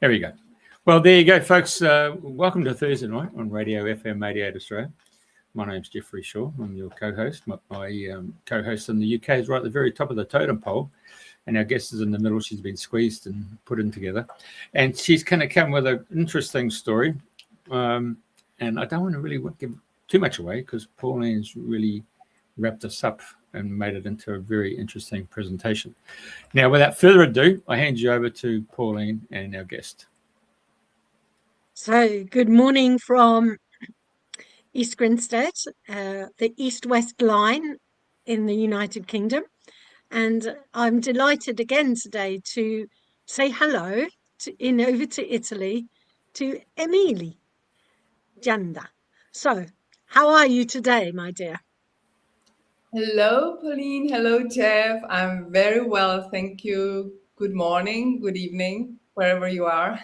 There we go. Well, there you go, folks. Welcome to Thursday night on Radio FM88 Australia. My name's Jeffrey Shaw. I'm your co-host. My co-host in the UK is right at the very top of the totem pole, and our guest is in the middle. She's been squeezed and put in together, and she's going to come with an interesting story. And I don't want to really give too much away because Pauline's really wrapped us up and made it into a very interesting presentation. Now, without further ado, I hand you over to Pauline and our guest. So, good morning from East Grinstead, the east-west line in the United Kingdom. And I'm delighted again today to say hello over to Italy to Emile Janda. So, how are you today, my dear? Hello, Pauline. Hello, Jeff. I'm very well, thank you. Good morning, good evening, wherever you are.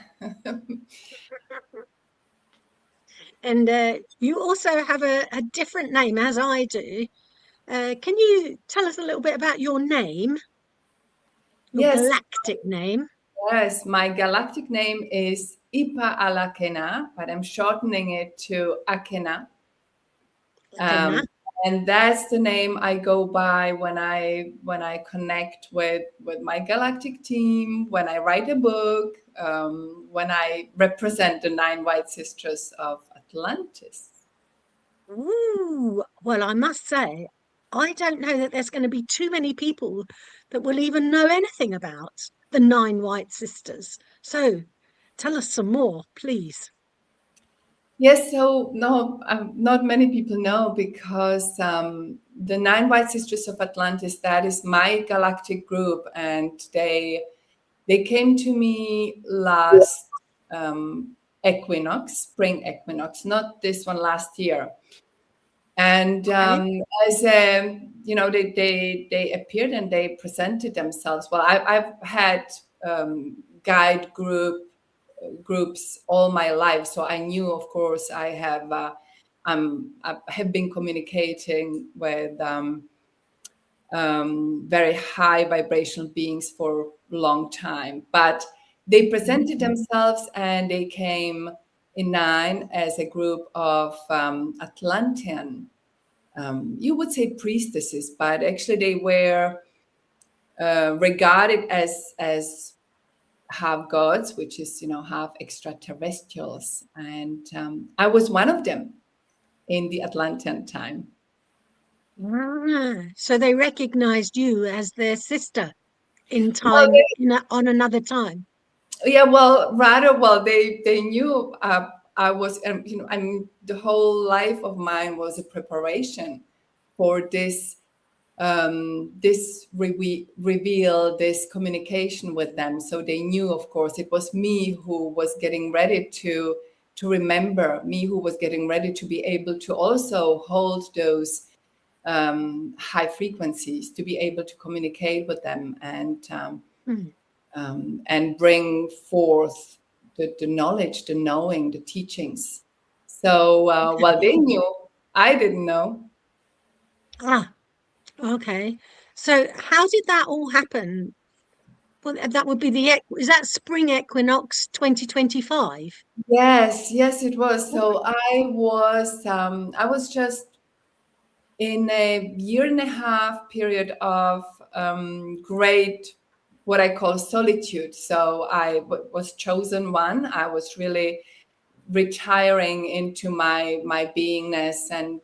And you also have a different name, as I do. Can you tell us a little bit about your name? Your galactic name? Yes, my galactic name is Ipa'Al Akana, but I'm shortening it to Akena. And that's the name I go by when I connect with my galactic team, when I write a book, when I represent the 9 White Sisters of Atlantis. Ooh, well, I must say, I don't know that there's going to be too many people that will even know anything about the 9 White Sisters. So tell us some more, please. Yes, so no, not many people know because the 9 White Sisters of Atlantis, that is my galactic group, and they came to me last equinox, spring equinox, not this one, last year. And as they appeared and they presented themselves. Well, I've had guide groups all my life, so I knew, of course, I have been communicating with very high vibrational beings for a long time. But they presented themselves and they came in 9 as a group of Atlantean, you would say priestesses, but actually they were regarded as half gods, which is, half extraterrestrials. And I was one of them in the Atlantean time. So they recognized you as their sister in time, on another time. Yeah, well, they knew I was, the whole life of mine was a preparation for this reveal, this communication with them. So they knew, of course, it was me who was getting ready to remember, me who was getting ready to be able to also hold those high frequencies, to be able to communicate with them and bring forth the knowledge, the knowing, the teachings. So while they knew, I didn't know. Okay. So how did that all happen? Well, that would be is that spring equinox 2025? Yes, it was. So I was just in a 1.5 year period of great, what I call solitude. So I was chosen one. I was really retiring into my beingness and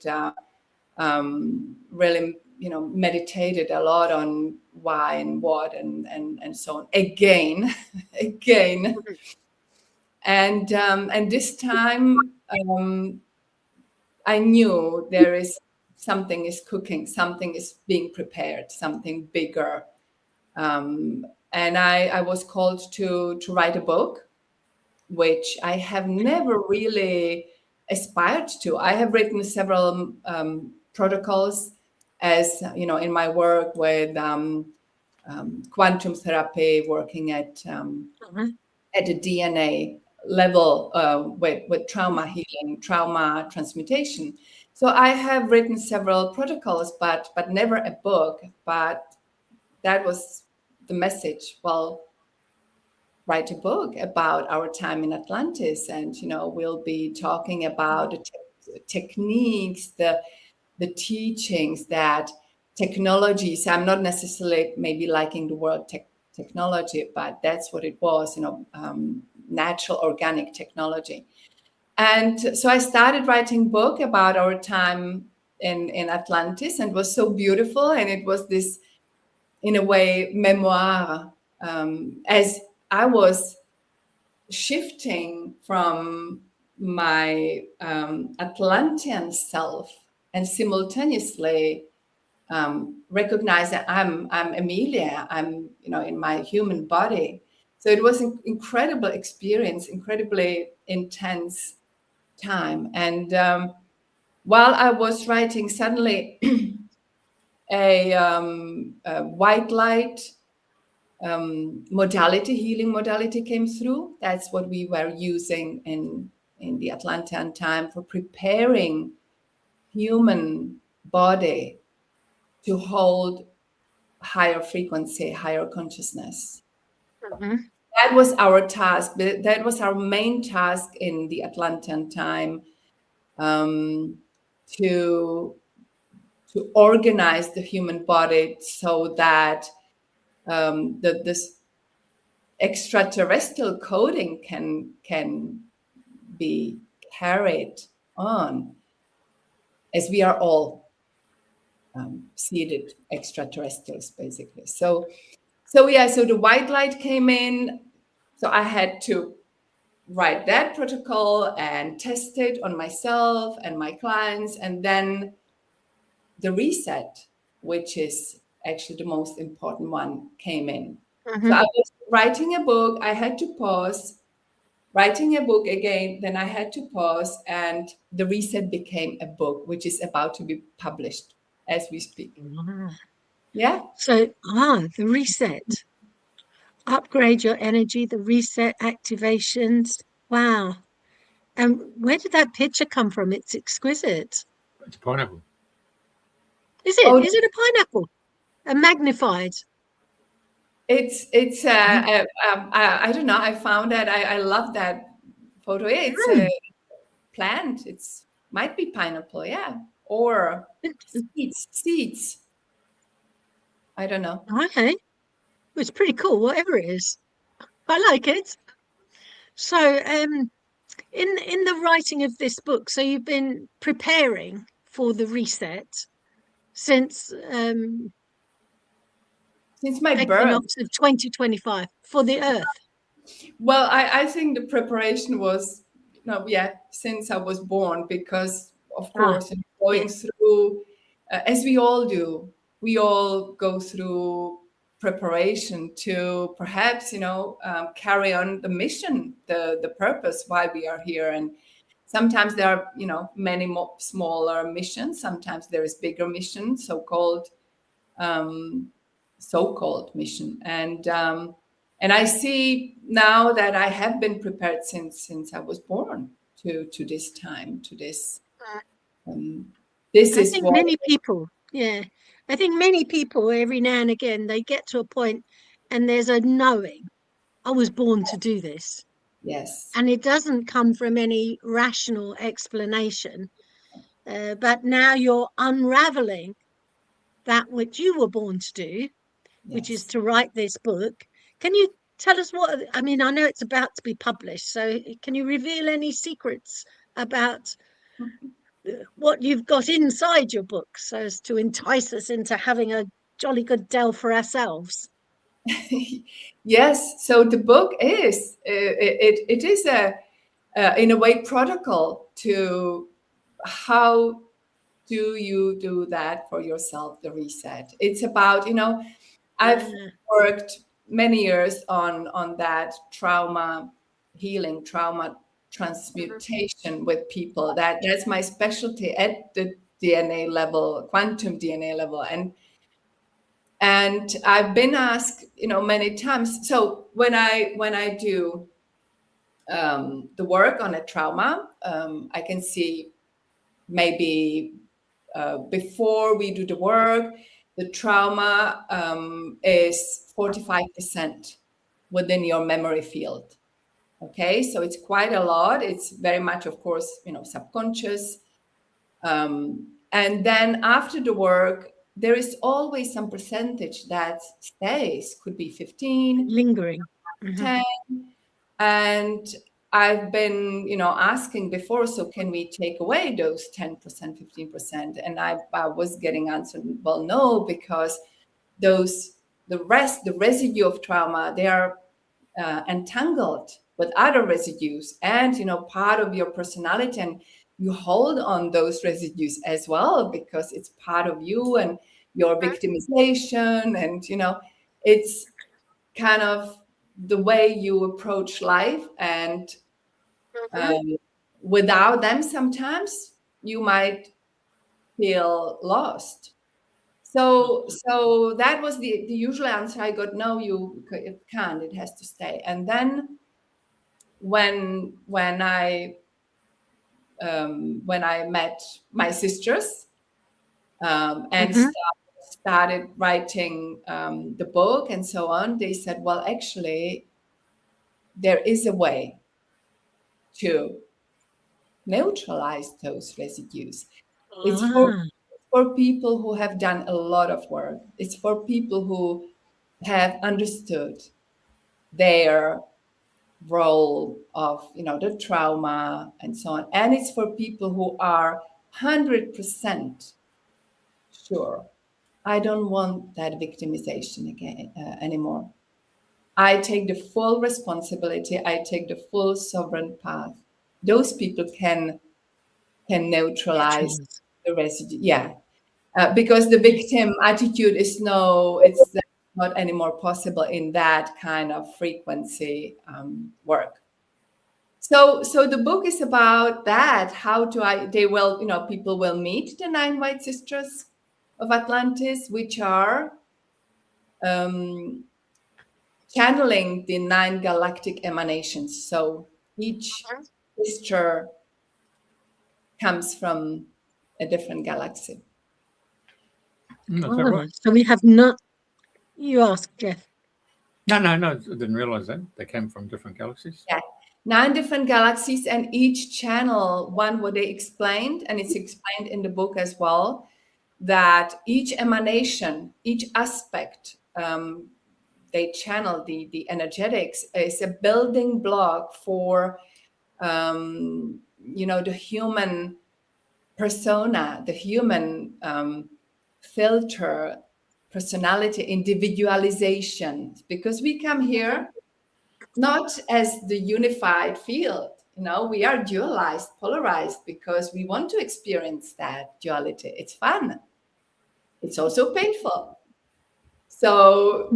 really, meditated a lot on why and what and so on. Again. And this time I knew there is something is cooking, something is being prepared, something bigger. And I was called to write a book, which I have never really aspired to. I have written several protocols, as in my work with quantum therapy, working at the DNA level with trauma healing, trauma transmutation. So I have written several protocols, but never a book. But that was the message. Well, write a book about our time in Atlantis, and we'll be talking about the techniques, the teachings, that technologies. I'm not necessarily maybe liking the word technology, but that's what it was, natural organic technology. And so I started writing a book about our time in Atlantis, and it was so beautiful. And it was this, in a way, memoir, as I was shifting from my Atlantean self and simultaneously recognize that I'm Emilie, I'm in my human body. So it was an incredible experience, incredibly intense time. And while I was writing, suddenly a white light modality, healing modality, came through. That's what we were using in the Atlantean time for preparing human body to hold higher frequency, higher consciousness. Mm-hmm. That was our task. That was our main task in the Atlantean time, to organize the human body so that this extraterrestrial coding can be carried on, as we are all seeded extraterrestrials, basically. So the white light came in. So I had to write that protocol and test it on myself and my clients. And then the reset, which is actually the most important one, came in. Mm-hmm. So I was writing a book. I had to pause, writing a book again. Then I had to pause, and the reset became a book, which is about to be published as we speak. Wow. Yeah. So, the reset. Upgrade your energy, the reset activations. Wow. And where did that picture come from? It's exquisite. It's pineapple. Is it? Oh, Is it a pineapple? A magnified? It's I don't know. I found that I love that photo. It's a plant. It's might be pineapple, yeah, or seeds. I don't know. Okay. It's pretty cool, whatever it is. I like it. So, in the writing of this book, so you've been preparing for the reset since my birth. equinox of 2025 for the Earth. Well, I think the preparation was since I was born, because of course going through, as we all do, we all go through preparation to perhaps carry on the mission, the purpose why we are here. And sometimes there are many more smaller missions, sometimes there is bigger mission, so-called mission. And I see now that I have been prepared since I was born to this time, to this. This is what many people. Yeah, I think many people every now and again they get to a point, and there's a knowing. I was born to do this. Yes. And it doesn't come from any rational explanation, but now you're unraveling that which you were born to do, which is to write this book. Can you tell us what, I mean, I know it's about to be published, so can you reveal any secrets about what you've got inside your book so as to entice us into having a jolly good delve for ourselves? Yes. So the book is, it is in a way, protocol to how do you do that for yourself, the reset. It's about, I've worked many years on that trauma healing, trauma transmutation with people. That's my specialty at the DNA level, quantum DNA level. And I've been asked, many times. So when I do the work on a trauma, I can see maybe before we do the work, the trauma is 45%. within your memory field. Okay, so it's quite a lot. It's very much, of course, subconscious. And then after the work, there is always some percentage that stays, could be 15, lingering, 10. And I've been, asking before, so can we take away those 10%, 15%? And I was getting answered, well, no, because the residue of trauma, they are entangled with other residues and, part of your personality, and you hold on those residues as well because it's part of you and your victimization, and, it's kind of the way you approach life. And without them, sometimes you might feel lost. So that was the usual answer I got. No, it can't. It has to stay. And then when I met my sisters and started writing the book and so on, they said, well, actually, there is a way to neutralize those residues. It's for people who have done a lot of work. It's for people who have understood their role of, the trauma and so on. And it's for people who are 100% sure, I don't want that victimization again anymore. I take the full responsibility. I take the full sovereign path. Those people can neutralize the residue. Yeah. Because the victim attitude is it's not anymore possible in that kind of frequency work. So the book is about that. People will meet the 9 white sisters of Atlantis, which are channeling the 9 galactic emanations. So each sister comes from a different galaxy. Right. So we have not. You asked, Jeff. No, I didn't realize that they came from different galaxies. Yeah, 9 different galaxies, and each channel, what they explained, and it's explained in the book as well, that each emanation, each aspect, they channel the energetics, is a building block for the human persona, the human filter, personality, individualization, because we come here not as the unified field. We are dualized, polarized, because we want to experience that duality. It's fun. It's also painful. So,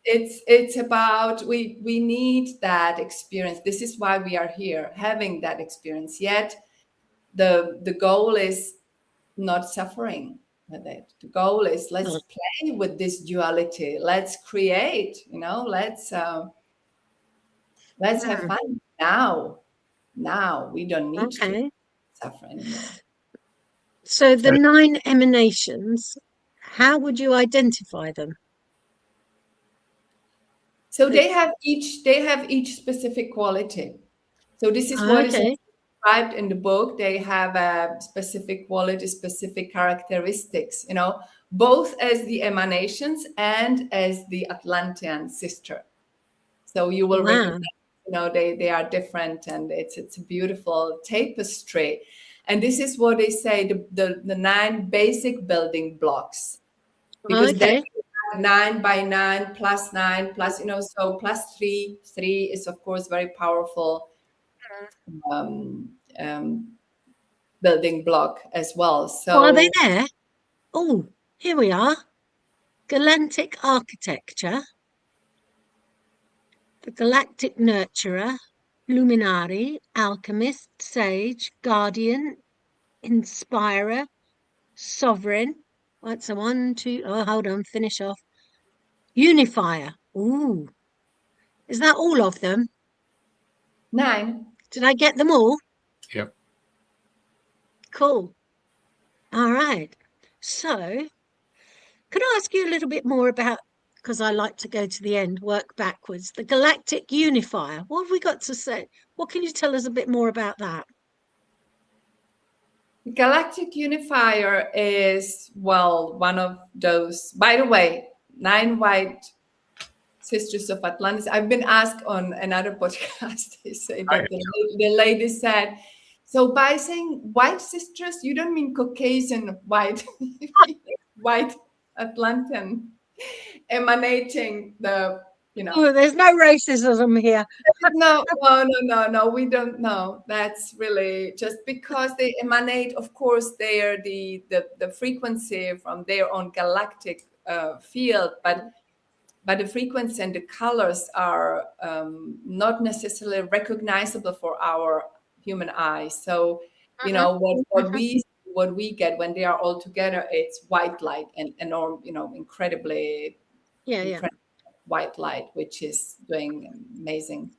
it's about, we need that experience. This is why we are here, having that experience. Yet the goal is not suffering with it. The goal is, let's play with this duality. Let's create, let's have fun now. We don't need to suffer anymore. So the 9 emanations, how would you identify them? So they have each specific quality. So this is what is described in the book. They have a specific quality, specific characteristics, both as the emanations and as the Atlantean sister. So you will recognize, they are different, and it's a beautiful tapestry. And this is what they say, the 9 basic building blocks. Because 9 by 9 plus 9 plus, so plus 3 is, of course, very powerful building block as well. So are they there? Oh, here we are. Galactic architecture, the galactic nurturer, luminary, alchemist, sage, guardian, inspirer, sovereign. That's a 1, 2. Oh, hold on, finish off. Unifier. Ooh. Is that all of them? 9. Did I get them all? Yep. Cool. All right. So, could I ask you a little bit more about because I like to go to the end, work backwards. The Galactic Unifier. What have we got to say? What can you tell us a bit more about that? Galactic Unifier is, well, one of those, by the way, 9 white sisters of Atlantis. I've been asked on another podcast, they say that the lady said, so by saying white sisters, you don't mean Caucasian white, white Atlantean emanating the, you know. Oh, there's no racism here. No, we don't know. That's really just because they emanate, of course, they are the frequency from their own galactic field, but the frequency and the colors are not necessarily recognizable for our human eye. So, you know, what we get when they are all together, it's white light and incredibly white light, which is doing amazing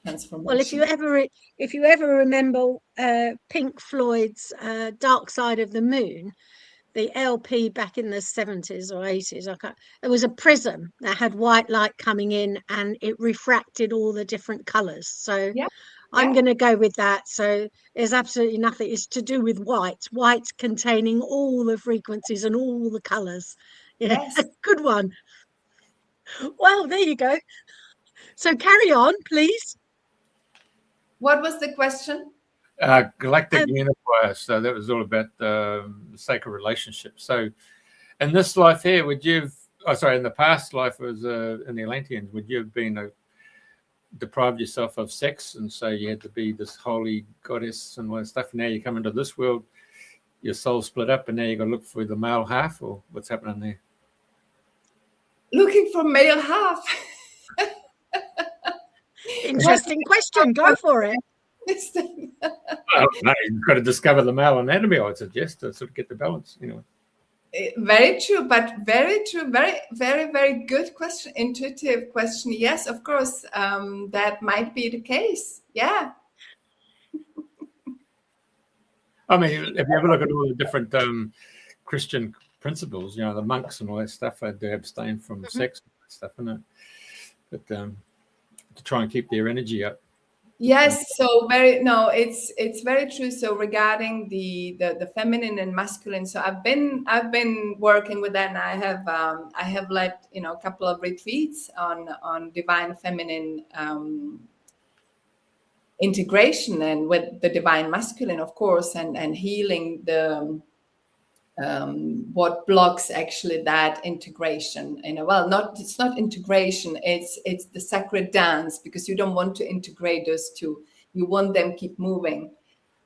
transformation. Well, if you ever remember Pink Floyd's Dark Side of the Moon, the LP back in the 70s or 80s, there was a prism that had white light coming in and it refracted all the different colors. So I'm going to go with that. So there's absolutely nothing. It's to do with white containing all the frequencies and all the colors. Yes. Good one. Well, there you go. So carry on, please. What was the question? Galactic Unifier. So that was all about the sacred relationship. So in this life here, in the past life was in the Atlanteans, would you have been deprived yourself of sex, and so you had to be this holy goddess and all that stuff? Now you come into this world, your soul split up, and now you got to look for the male half, or what's happening there? Looking for male half. Interesting question. Go for it. Well, no, you've got to discover the male anatomy, I would suggest, to sort of get the balance, you know. Very true, but very true. Very, very, very good question. Intuitive question. Yes, of course, that might be the case. Yeah. I mean, if you have a look at all the different Christian principles, you know, the monks and all that stuff, they abstain from sex and stuff, isn't it? But to try and keep their energy up. Yes, so it's very true. So regarding the feminine and masculine, so I've been working with that, and I have led a couple of retreats on divine feminine integration, and with the divine masculine, of course, and healing the what blocks actually that integration. It's not integration, it's the sacred dance, because you don't want to integrate those two, you want them keep moving.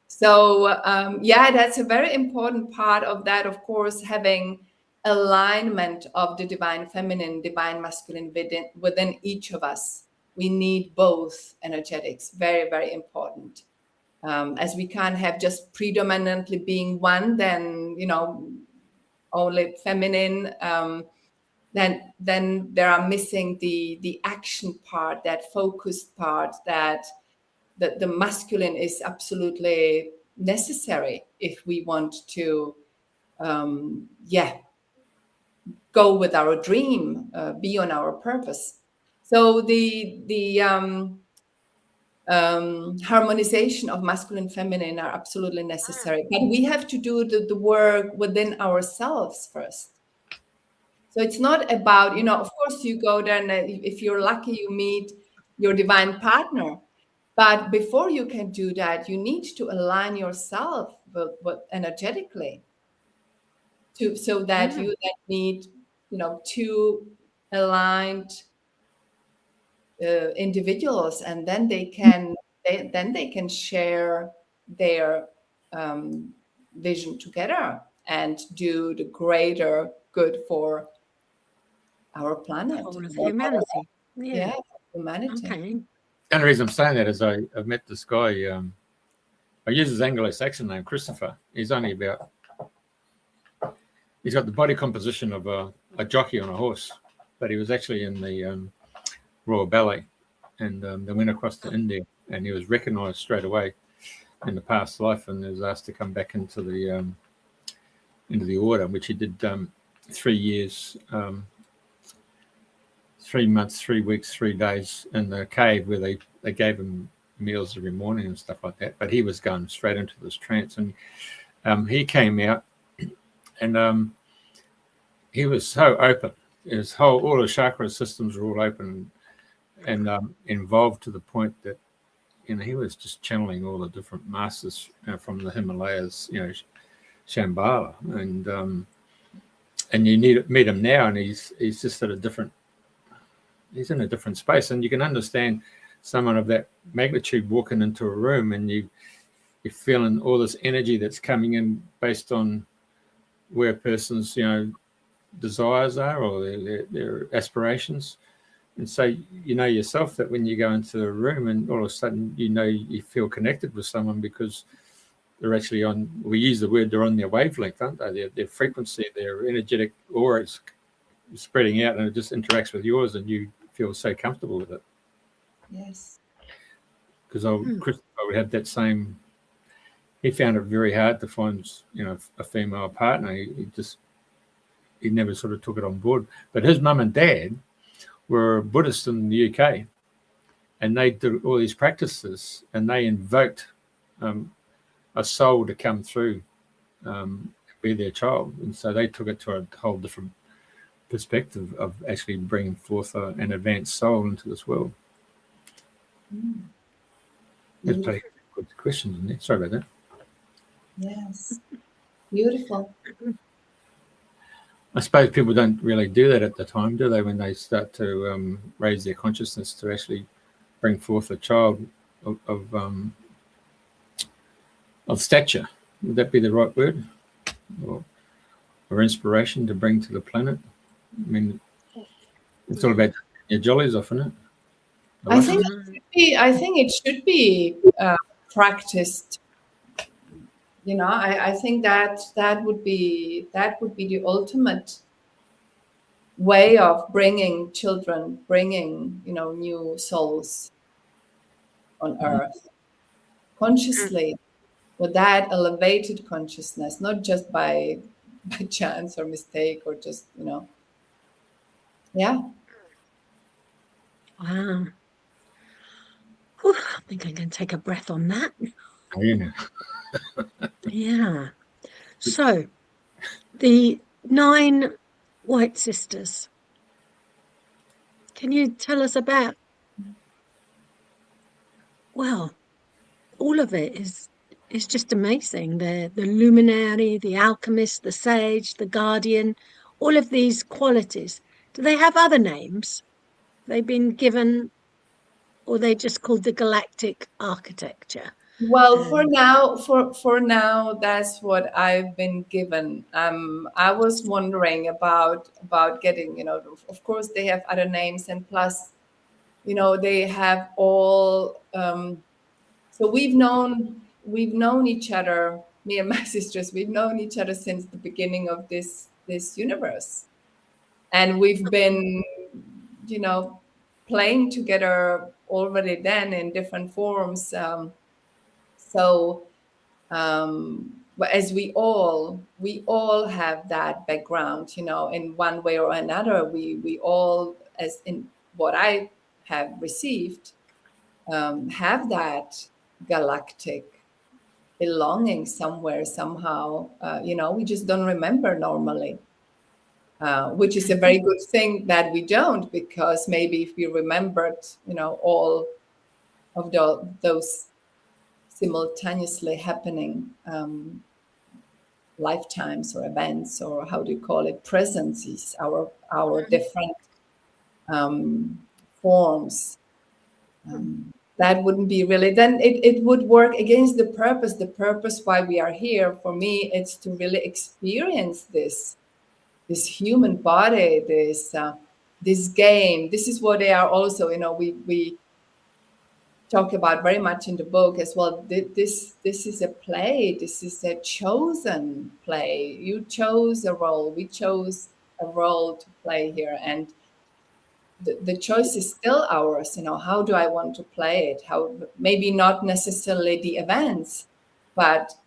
So that's a very important part of that, of course, having alignment of the divine feminine, divine masculine within each of us. We need both energetics, very, very important. As we can't have just predominantly being one, then only feminine, then there are missing the action part, that focused part, that the masculine is absolutely necessary if we want to go with our dream, be on our purpose. So the harmonization of masculine and feminine are absolutely necessary, but we have to do the work within ourselves first. So it's not about, of course you go there, and if you're lucky you meet your divine partner, but before you can do that, you need to align yourself with energetically, so that you then need two aligned individuals, and then they can share their vision together and do the greater good for our planet, humanity. Humanity. Okay. The only reason I'm saying that is I've met this guy. I use his Anglo-Saxon name, Christopher. He's got the body composition of a jockey on a horse, but he was actually in the Royal Ballet, and they went across to India, and he was recognized straight away in the past life, and was asked to come back into the order, which he did 3 years 3 months, 3 weeks, 3 days in the cave where they gave him meals every morning and stuff like that. But he was going straight into this trance, and he came out, and he was so open. All the chakra systems were all open and involved to the point that, you know, he was just channeling all the different masters from the Himalayas, you know, Shambhala, and you meet him now, and he's just at he's in a different space, and you can understand someone of that magnitude walking into a room, and you're feeling all this energy that's coming in based on where a person's, you know, desires are or their aspirations. And so you know yourself that when you go into a room and all of a sudden, you know, you feel connected with someone because they're actually we use the word, they're on their wavelength, aren't they? Their frequency, their energetic aura is spreading out, and it just interacts with yours, and you feel so comfortable with it. Yes. Because Christopher would have that same, he found it very hard to find, you know, a female partner. He never sort of took it on board. But his mum and dad were Buddhists in the UK, and they did all these practices, and they invoked a soul to come through, be their child. And so they took it to a whole different perspective of actually bringing forth an advanced soul into this world. That's pretty good questions, isn't it? Sorry about that. Yes. Beautiful. I suppose people don't really do that at the time, do they, when they start to raise their consciousness to actually bring forth a child of stature? Would that be the right word? Or inspiration to bring to the planet? I mean, it's all about your jollies off, isn't it? I think it should be practiced. You know, I think that would be the ultimate way of bringing children, bringing, you know, new souls on earth consciously, with that elevated consciousness, not just by chance or mistake or just, you know. Yeah. Wow. Whew, I think I can take a breath on that. Yeah. Yeah. So, the 9 white sisters. Can you tell us about? Well, all of it is just amazing. The luminary, the alchemist, the sage, the guardian, all of these qualities. Do they have other names? They've been given, or they just called the Galactic architecture? Well, for now, that's what I've been given. I was wondering about getting, you know, of course they have other names, and plus, you know, they have all. So we've known each other. Me and my sisters, we've known each other since the beginning of this universe, and we've been, you know, playing together already then in different forms. But as we all have that background, you know, in one way or another, we all, as in what I have received, have that galactic belonging somewhere, somehow. You know, we just don't remember normally, which is a very good thing that we don't, because maybe if we remembered, you know, all of those simultaneously happening lifetimes or events, or how do you call it, presences, our different forms, that wouldn't be really, then it would work against the purpose why we are here. For me, it's to really experience this human body, this game. This is what they are also, you know, we talk about very much in the book as well. This is a play. This is a chosen play. You chose a role. We chose a role to play here, and the choice is still ours. You know, how do I want to play it? How, maybe not necessarily the events, but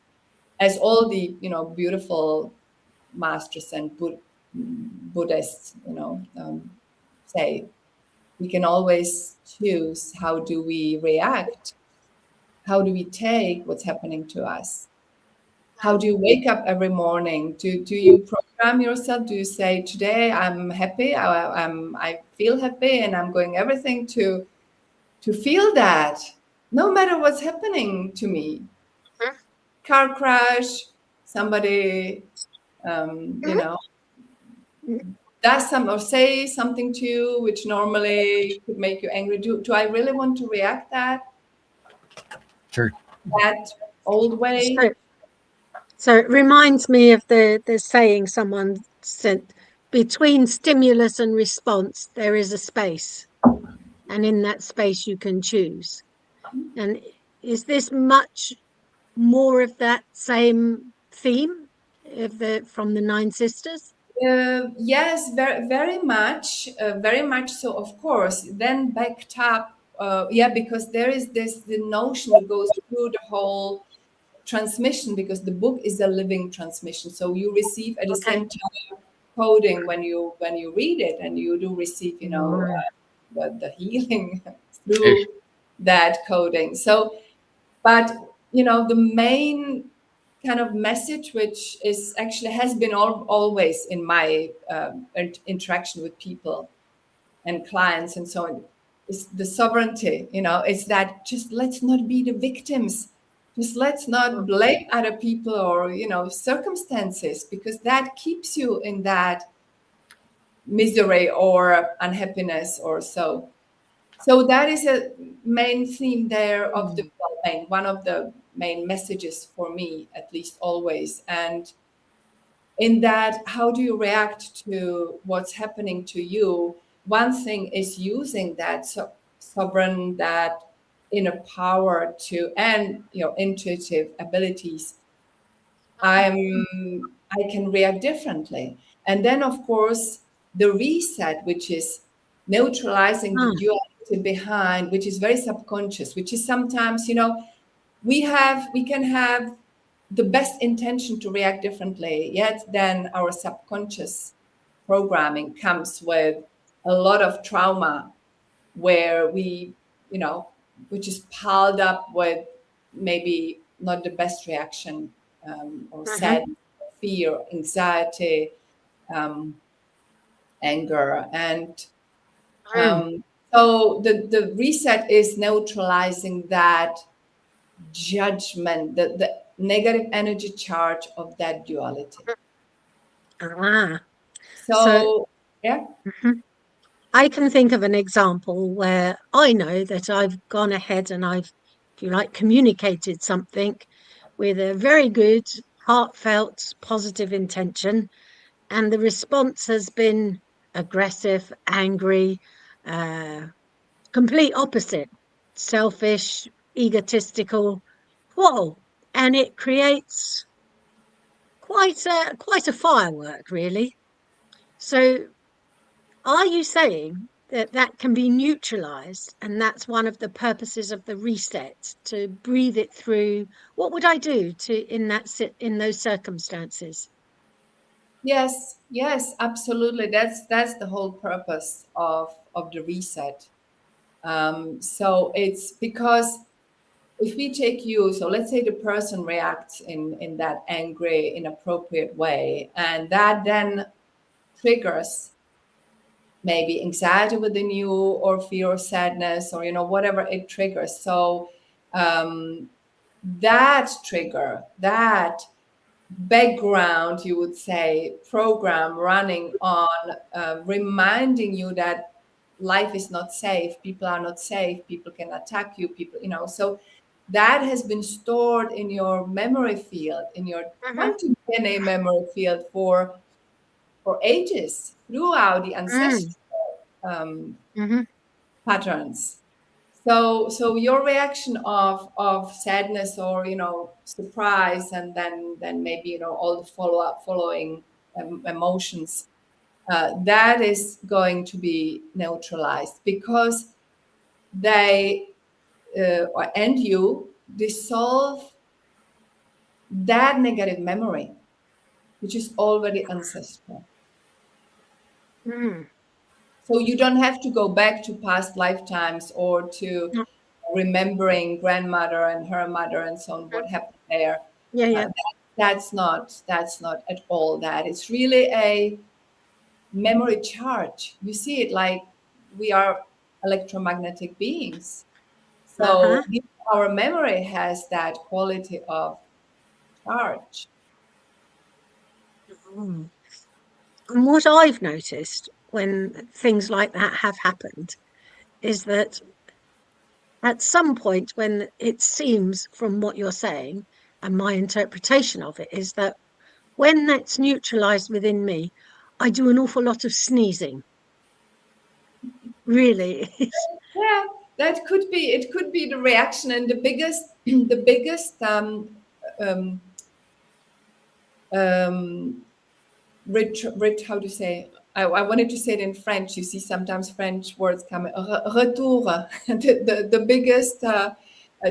as all the, you know, beautiful masters and Buddhists, you know, say, We can always choose how do we react, how do we take what's happening to us. How do you wake up every morning? Do you program yourself? Do you say, today I'm happy, I feel happy, and I'm going everything to feel that, no matter what's happening to me? Car crash, somebody, does some or say something to you which normally could make you angry. Do I really want to react that old way? So it reminds me of the saying someone said, between stimulus and response, there is a space. And in that space, you can choose. And is this much more of that same theme from the Nine Sisters? Yes, very, very much so, of course. Then backed up, because there is the notion that goes through the whole transmission, because the book is a living transmission. So you receive at the same time coding when you read it, and you do receive, the healing through that coding. So, but the main kind of message, which is actually has been always in my interaction with people and clients and so on, is the sovereignty. It's that just let's not be the victims. Just let's not blame other people or circumstances, because that keeps you in that misery or unhappiness or so. So that is a main theme there of one of the main messages for me, at least always. And in that, how do you react to what's happening to you? One thing is using that sovereign, that inner power and intuitive abilities. I can react differently. And then, of course, the reset, which is neutralizing the duality behind, which is very subconscious, which is sometimes, we can have the best intention to react differently, yet then our subconscious programming comes with a lot of trauma, where we, which is piled up with maybe not the best reaction, or sadness, fear, anxiety, anger. And so the reset is neutralizing that judgment, the negative energy charge of that duality. So yeah. I can think of an example where I know that I've gone ahead and I've, if you like, communicated something with a very good, heartfelt, positive intention, and the response has been aggressive, angry, complete opposite, selfish, egotistical. Whoa! And it creates quite a firework, really. So are you saying that can be neutralized, and that's one of the purposes of the reset, to breathe it through? What would I do in those circumstances? Yes, absolutely. That's the whole purpose of the reset. So it's because if we take you, so let's say the person reacts in that angry, inappropriate way, and that then triggers maybe anxiety within you, or fear or sadness, or whatever it triggers. So that trigger, that background, you would say, program running on, reminding you that life is not safe, people are not safe, people can attack you, people, so that has been stored in your memory field, in your quantum DNA memory field for ages, throughout the ancestral patterns. So your reaction of sadness, or surprise, and then maybe all the following emotions, that is going to be neutralized, because they and you dissolve that negative memory, which is already ancestral. So you don't have to go back to past lifetimes or to remembering grandmother and her mother and so on, what happened there. That's not at all that. It's really a memory charge. You see it like we are electromagnetic beings. So our memory has that quality of charge. And what I've noticed when things like that have happened is that at some point, when it seems from what you're saying and my interpretation of it is that when that's neutralized within me, I do an awful lot of sneezing. Really. Yeah, that could be, it could be the reaction. And the biggest how to say, I wanted to say it in French. You see sometimes French words come, retour, the biggest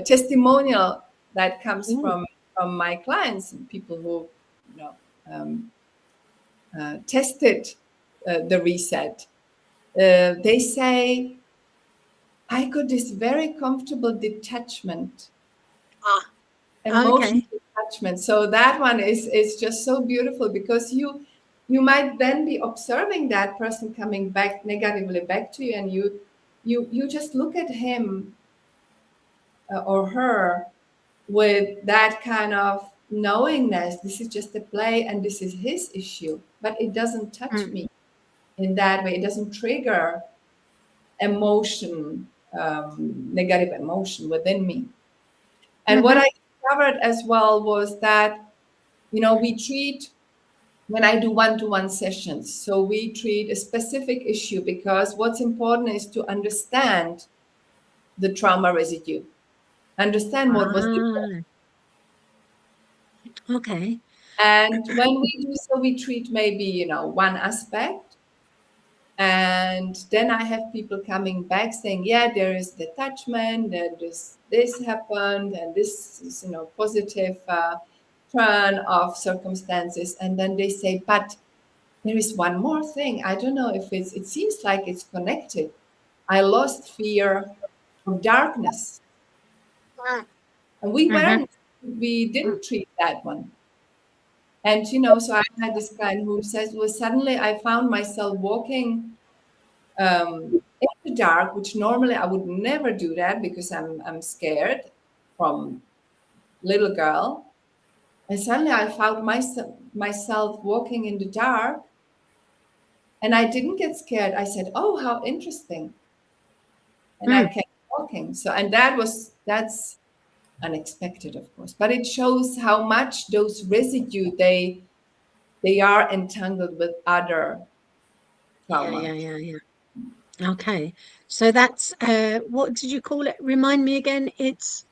testimonial that comes from my clients and people who tested the reset. They say, I got this very comfortable detachment. Emotional detachment. So that one is just so beautiful, because you might then be observing that person coming back negatively back to you, and you just look at him or her with that kind of knowingness. This is just a play and this is his issue, but it doesn't touch me in that way. It doesn't trigger emotion, negative emotion within me. And what I discovered as well was that, we treat, when I do one-to-one sessions, so we treat a specific issue, because what's important is to understand the trauma residue, understand what was different. Okay. And when we do so, we treat maybe, one aspect. And then I have people coming back saying, yeah, there is detachment, and this happened, and this is, positive turn of circumstances. And then they say, but there is one more thing. I don't know if it seems like it's connected. I lost fear of darkness. And we didn't treat that one. And, so I had this client who says, well, suddenly I found myself walking in the dark, which normally I would never do that, because I'm scared from little girl. And suddenly I found myself walking in the dark, and I didn't get scared. I said, oh, how interesting. And I kept walking. So, and that's unexpected, of course, but it shows how much those residue, they are entangled with other trauma. Yeah. Okay, so that's what did you call it? Remind me again. It's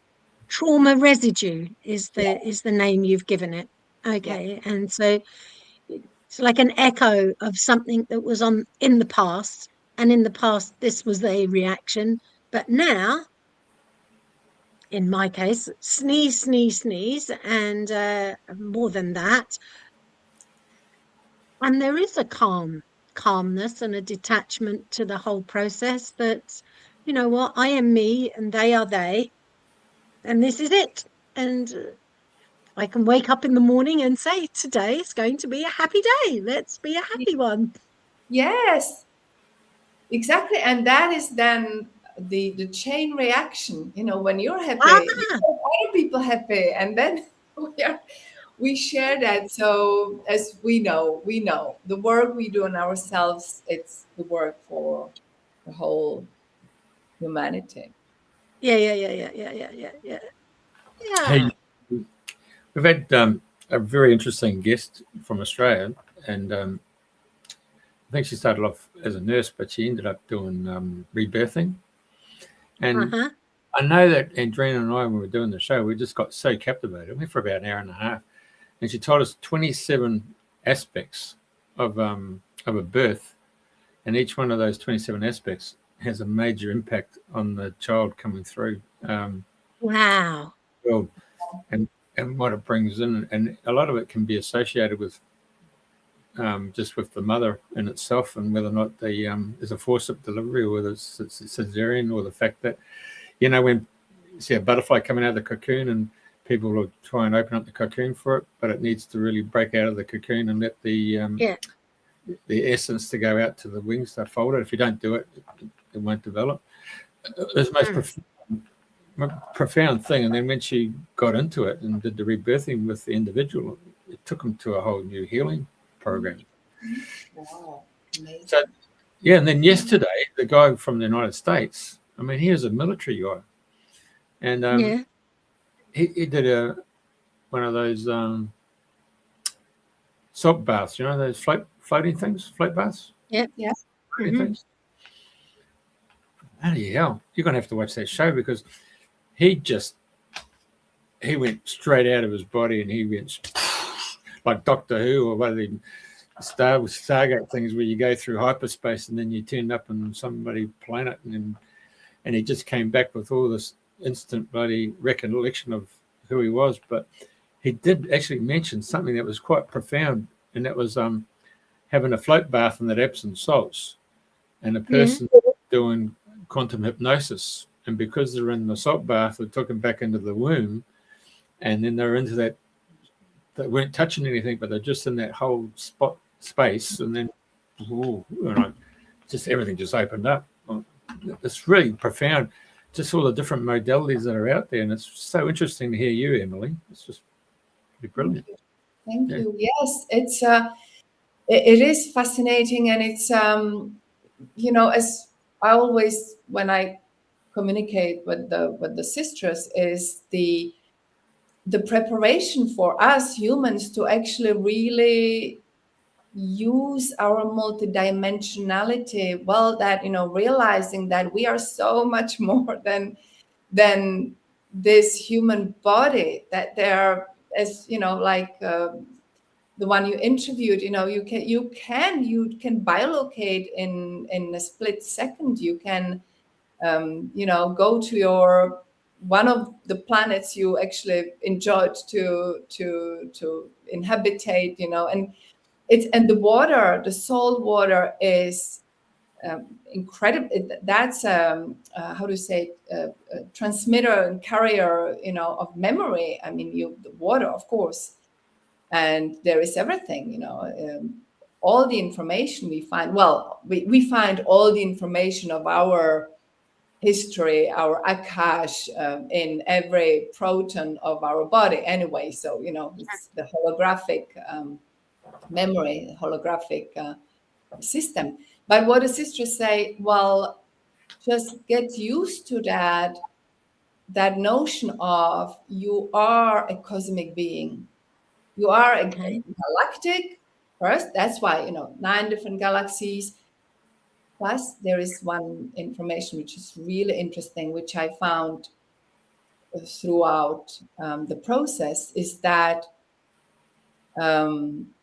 trauma residue is the name you've given it. Okay, and so it's like an echo of something that was in the past, and in the past this was a reaction, but now, in my case, sneeze, and more than that, and there is a calmness and a detachment to the whole process. But you know what? I am me, and they are they, and this is it. And I can wake up in the morning and say, today is going to be a happy day. Let's be a happy one. Yes, exactly. And that is then the chain reaction. When you're happy, other people happy, and then we share that. So as we know the work we do on ourselves, it's the work for the whole humanity. Yeah. Hey, we've had a very interesting guest from Australia, and I think she started off as a nurse, but she ended up doing rebirthing. And I know that Andrina and I, when we were doing the show, we just got so captivated. We went for about an hour and a half, and she told us 27 aspects of a birth, and each one of those 27 aspects has a major impact on the child coming through. Wow. Well, and what it brings in, and a lot of it can be associated with just with the mother in itself, and whether or not there's a forceps delivery, or whether it's a cesarean, or the fact that, when you see a butterfly coming out of the cocoon and people will try and open up the cocoon for it, but it needs to really break out of the cocoon and let the essence to go out to the wings that fold it. If you don't do it, it won't develop. It's the most profound thing. And then when she got into it and did the rebirthing with the individual, it took them to a whole new healing program. Wow. Amazing. So, and then yesterday, the guy from the United States, I mean, he was a military guy. And he did one of those salt baths, those floating things, float baths? Yeah. Floating things. Bloody hell. You're going to have to watch that show, because he went straight out of his body, and he went like Doctor Who, or one of the Stargate things where you go through hyperspace and then you turn up on somebody's planet, and he just came back with all this instant bloody recollection of who he was. But he did actually mention something that was quite profound, and that was having a float bath in that Epsom salts, and a person doing quantum hypnosis, and because they're in the salt bath, it took them back into the womb, and then they're into that, they weren't touching anything, but they're just in that whole space, and then just everything just opened up. It's really profound, just all the different modalities that are out there, and it's so interesting to hear you, Emilie. It's just pretty brilliant. Thank you. Yes, it is fascinating, and it's as I always, when I communicate with the sisters, is the preparation for us humans to actually really use our multidimensionality. Well, that realizing that we are so much more than this human body, that there, as like the one you interviewed, you can biolocate in a split second. You can go to one of the planets you actually enjoyed to inhabitate, and the water, the salt water, is incredible. That's how to say a transmitter and carrier, of memory. I mean, the water, of course, and there is everything, all the information we find. Well, we find all the information of our history, our Akash, in every proton of our body anyway. So, it's the holographic memory, the holographic system. But what the sisters say, well, just get used to that notion of you are a cosmic being. You are a galactic first. That's why, 9 different galaxies. Plus, there is one information which is really interesting, which I found throughout the process, is that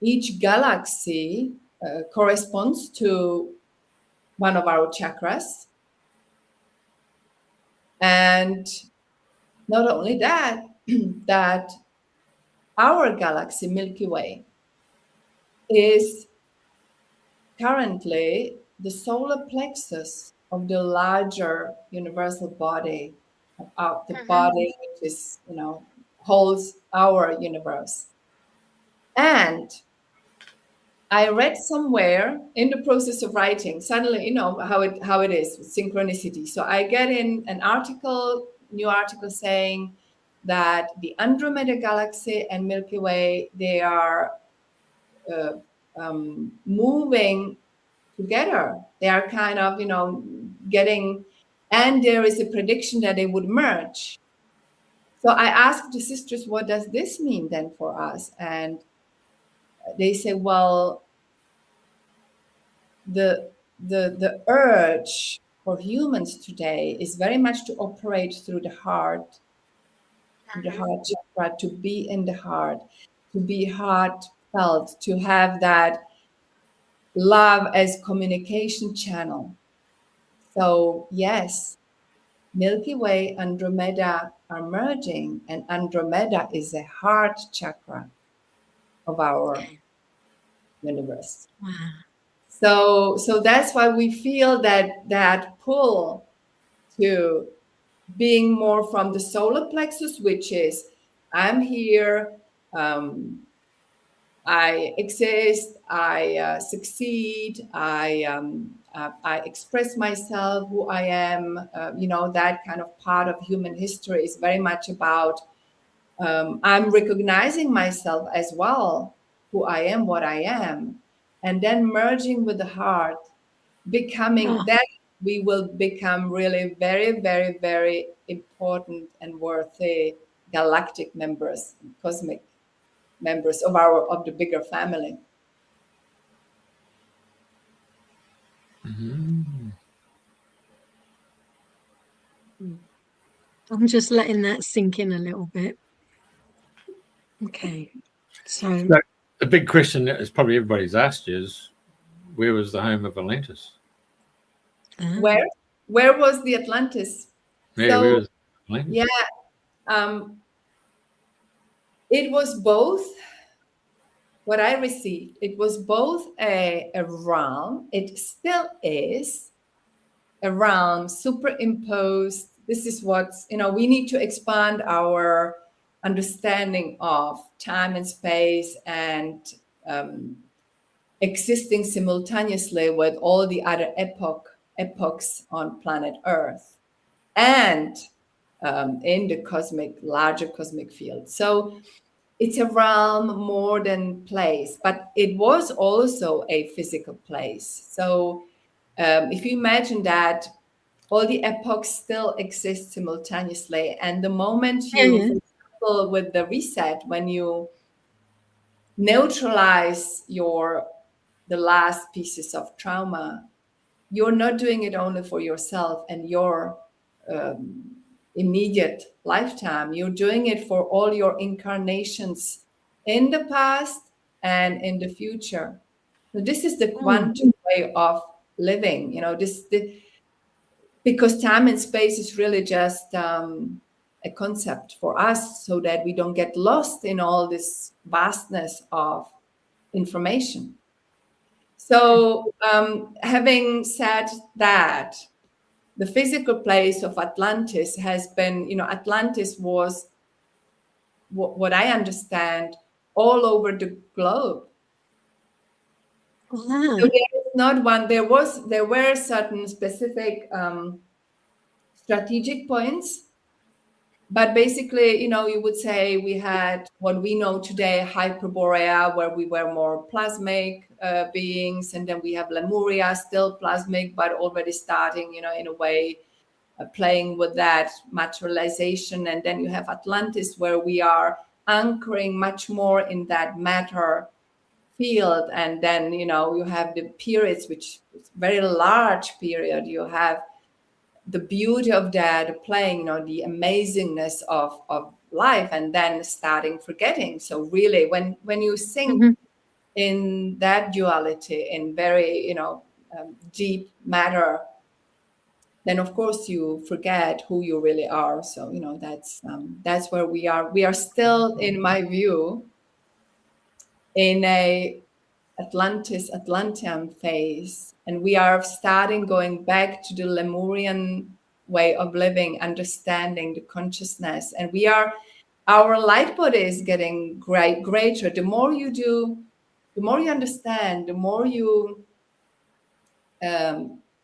each galaxy corresponds to one of our chakras. And not only that, that our galaxy, Milky Way, is currently the solar plexus of the larger universal body, of the body which is, holds our universe. And I read somewhere in the process of writing, suddenly, how it is with synchronicity. So I get in an new article saying that the Andromeda Galaxy and Milky Way, they are moving together. They are kind of, getting, and there is a prediction that they would merge. So I asked the sisters, what does this mean then for us? And they say, well, the urge for humans today is very much to operate through the heart, chakra, to be in the heart, to be heartfelt, to have that love as communication channel. So yes, Milky Way, Andromeda are merging, and Andromeda is a heart chakra of our universe. Wow. So that's why we feel that pull to being more from the solar plexus, which is I'm here, I exist, I succeed, I express myself, who I am. That kind of part of human history is very much about I'm recognizing myself as well, who I am, what I am, and then merging with the heart, becoming that we will become really very, very, very important and worthy galactic members, cosmic members of the bigger family. I'm just letting that sink in a little bit. Okay. So the big question that is probably everybody's asked is, where was the home of Atlantis? Where was the Atlantis? Yeah, where was Atlantis? Yeah. It was both. What I received, it was both a realm. It still is a realm superimposed. This is what's, we need to expand our understanding of time and space and existing simultaneously with all the other epochs on planet Earth and in the larger cosmic field. So it's a realm more than place, but it was also a physical place. So if you imagine that all the epochs still exist simultaneously, and the moment you, for example, with the reset, when you neutralize the last pieces of trauma, you're not doing it only for yourself and your immediate lifetime. You're doing it for all your incarnations in the past and in the future. So this is the quantum way of living, because time and space is really just a concept for us, so that we don't get lost in all this vastness of information. So having said that, the physical place of Atlantis has been, Atlantis was, what I understand, all over the globe. Wow. So there is not one. There were certain specific strategic points, but basically, you would say we had what we know today, Hyperborea, where we were more plasmic beings, and then we have Lemuria, still plasmic, but already starting, in a way, playing with that materialization. And then you have Atlantis, where we are anchoring much more in that matter field. And then, you have the periods, which is very large period. You have the beauty of that playing, the amazingness of life, and then starting forgetting. So really, when you sink in that duality, in very, deep matter, then of course you forget who you really are. So, that's where we are. We are still, in my view, in a Atlantean phase, and we are starting going back to the Lemurian way of living, understanding the consciousness, and our light body is getting greater. The more you do, the more you understand, the more you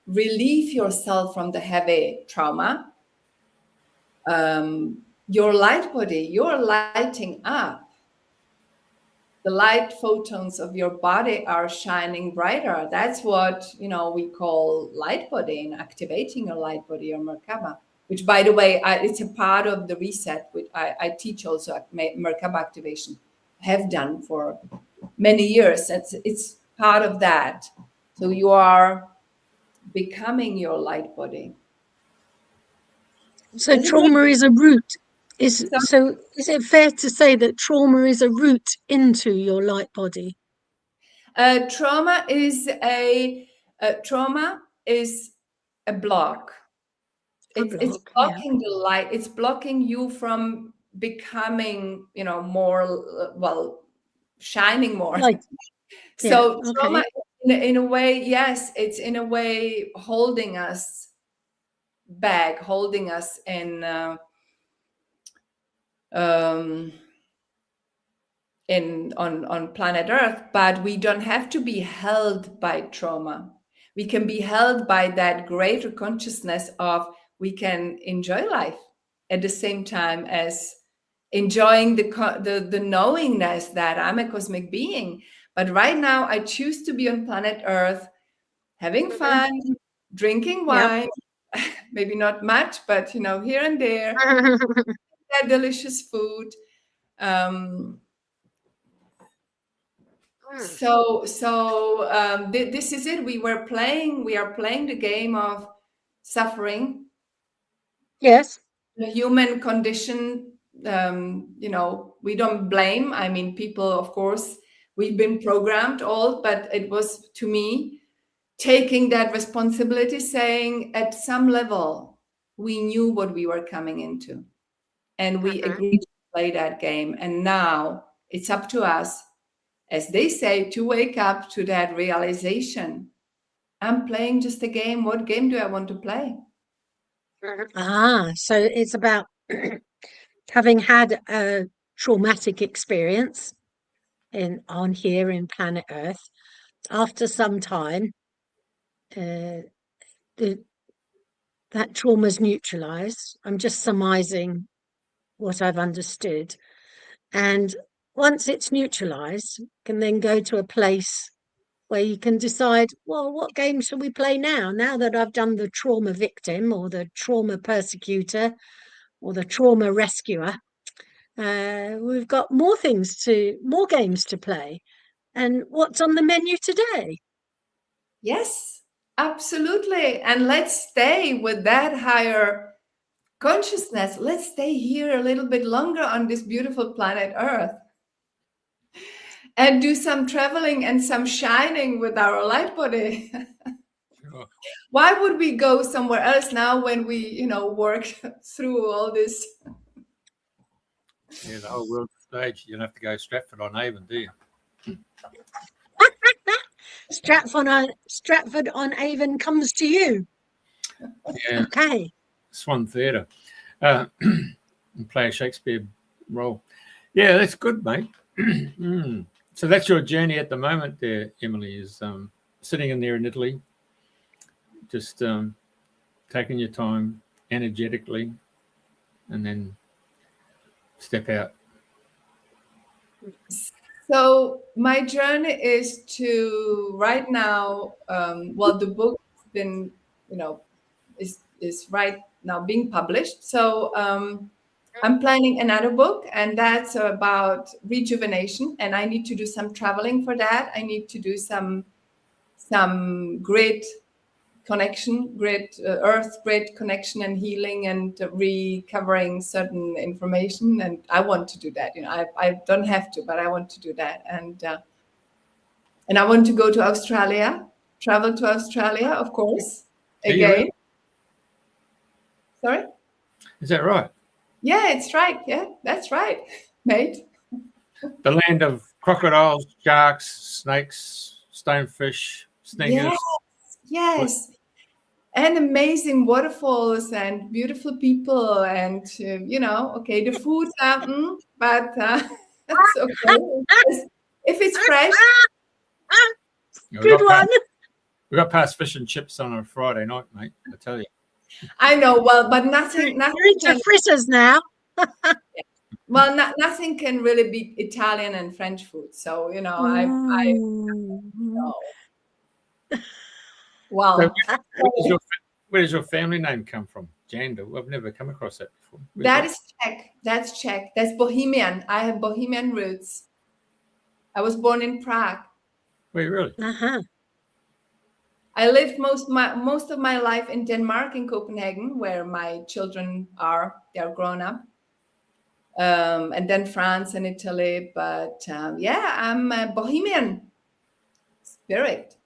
relieve yourself from the heavy trauma. Your light body, you're lighting up. The light photons of your body are shining brighter. That's what, we call light body, and activating your light body, or Merkaba, which, by the way, it's a part of the reset, which I teach also Merkaba activation, have done for many years. It's part of that. So you are becoming your light body. So trauma is a route. Is it fair to say that trauma is a route into your light body? Trauma is a block. It's blocking the light. It's blocking you from becoming, more, shining more. So Yeah, trauma, in a way, yes, it's in a way holding us back, holding us in on planet Earth, but we don't have to be held by trauma. We can be held by that greater consciousness of we can enjoy life at the same time as enjoying the knowingness that I'm a cosmic being. But right now I choose to be on planet Earth, having fun, drinking wine, maybe not much, but here and there, that delicious food. This is it. We are playing the game of suffering. Yes. The human condition, we don't blame. I mean, people, of course, we've been programmed all, but it was, to me, taking that responsibility, saying at some level, we knew what we were coming into and we agreed to play that game. And now it's up to us, as they say, to wake up to that realization. I'm playing just a game. What game do I want to play? So it's about having had a traumatic experience on here in planet Earth. After some time, that trauma's neutralized. I'm just surmising what I've understood. And once it's neutralized, can then go to a place where you can decide, well, what game shall we play now? Now that I've done the trauma victim or the trauma persecutor or the trauma rescuer, we've got more games to play. And what's on the menu today? Yes, absolutely. And let's stay with that higher consciousness. Let's stay here a little bit longer on this beautiful planet Earth and do some traveling and some shining with our light body. Sure. Why would we go somewhere else now when we, work through all this? Yeah, the whole world stage. You don't have to go Stratford-on-Avon, do you? Stratford-on-Avon comes to you. Yeah. Okay. Swan Theatre. And play a Shakespeare role. Yeah, that's good, mate. So that's your journey at the moment there, Emilie, is sitting in there in Italy, just taking your time energetically, and then step out. So my journey is to right now, the book has been, is right now being published. So I'm planning another book, and that's about rejuvenation. And I need to do some traveling for that. I need to do some grid connection, earth grid connection and healing and recovering certain information. And I want to do that. I don't have to, but I want to do that. And I want to go to Australia, travel to Australia, of course, again. Sorry? Is that right? Yeah, it's right. Yeah, that's right, mate. The land of crocodiles, sharks, snakes, stonefish, stingers. Yes. And amazing waterfalls and beautiful people and, the food, but that's okay. If it's fresh. Good one. We got past fish and chips on a Friday night, mate, I tell you. I know, well, but nothing into fritters now. Well, nothing can really beat Italian and French food. So, I know. Well, so where does your family name come from? Janda. I've never come across that before. Is Czech. That's Czech. That's Bohemian. I have Bohemian roots. I was born in Prague. Wait, really? Uh-huh. I lived most of my life in Denmark, in Copenhagen, where my children are. They are grown up. And then France and Italy. But I'm a Bohemian spirit.